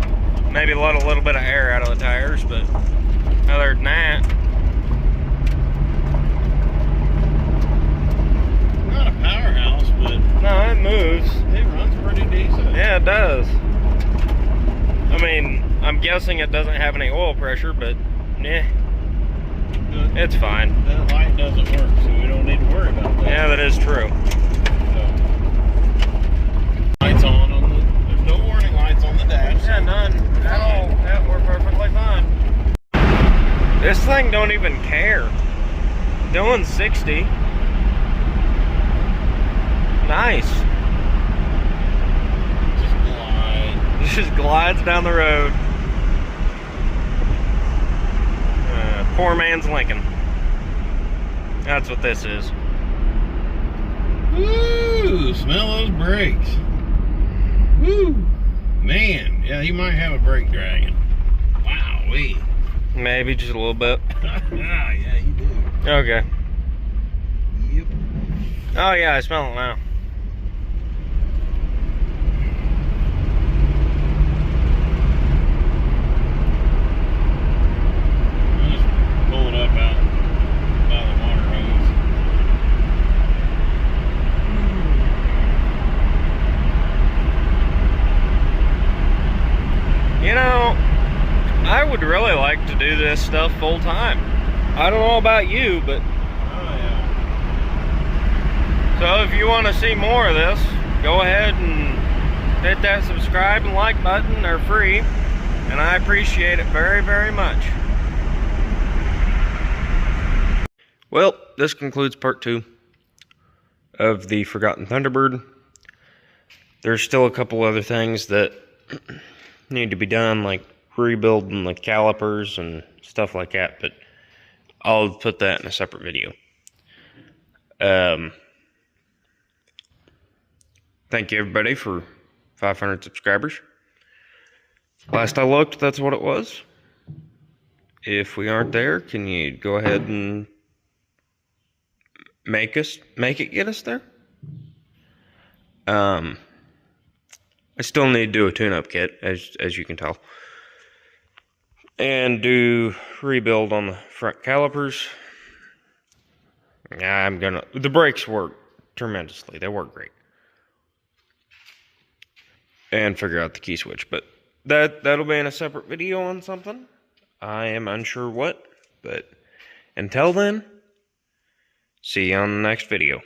Maybe let a little bit of air out of the tires, but other than that, Not a powerhouse, but no, it moves. it runs pretty decent. Yeah, it does. I mean, I'm guessing it doesn't have any oil pressure, but yeah, it's fine. That light doesn't work, so we don't need to worry about that. Yeah, that is true. Lights on the, there's no warning lights on the dash. Yeah, none at all. Yeah, we're even care. Doing 60. Nice. Just glide. Just glides down the road. Poor man's Lincoln. That's what this is. Woo! Smell those brakes. Woo! Man, yeah, you might have a brake dragon. Wow-wee. Maybe just a little bit. Yeah, you do. Okay. Yep. Oh yeah, I smell it now. I'll just pull it up out by the water hose. You know, I would really like to do this stuff full time. I don't know about you, but Oh, yeah. so if you want to see more of this, go ahead and hit that subscribe and like button. They're free, and I appreciate it very, very much. Well, this concludes part 2 of the Forgotten Thunderbird. There's still a couple other things that need to be done, like rebuilding the calipers and stuff like that, but I'll put that in a separate video. Thank you everybody for 500 subscribers. Last I looked, that's what it was. If we aren't there, can you go ahead and make it get us there? I still need to do a tune-up kit, as you can tell, and do rebuild on the front calipers. The brakes work tremendously. They work great. And figure out the key switch, but that'll be in a separate video on something. I am unsure what, but until then, see you on the next video.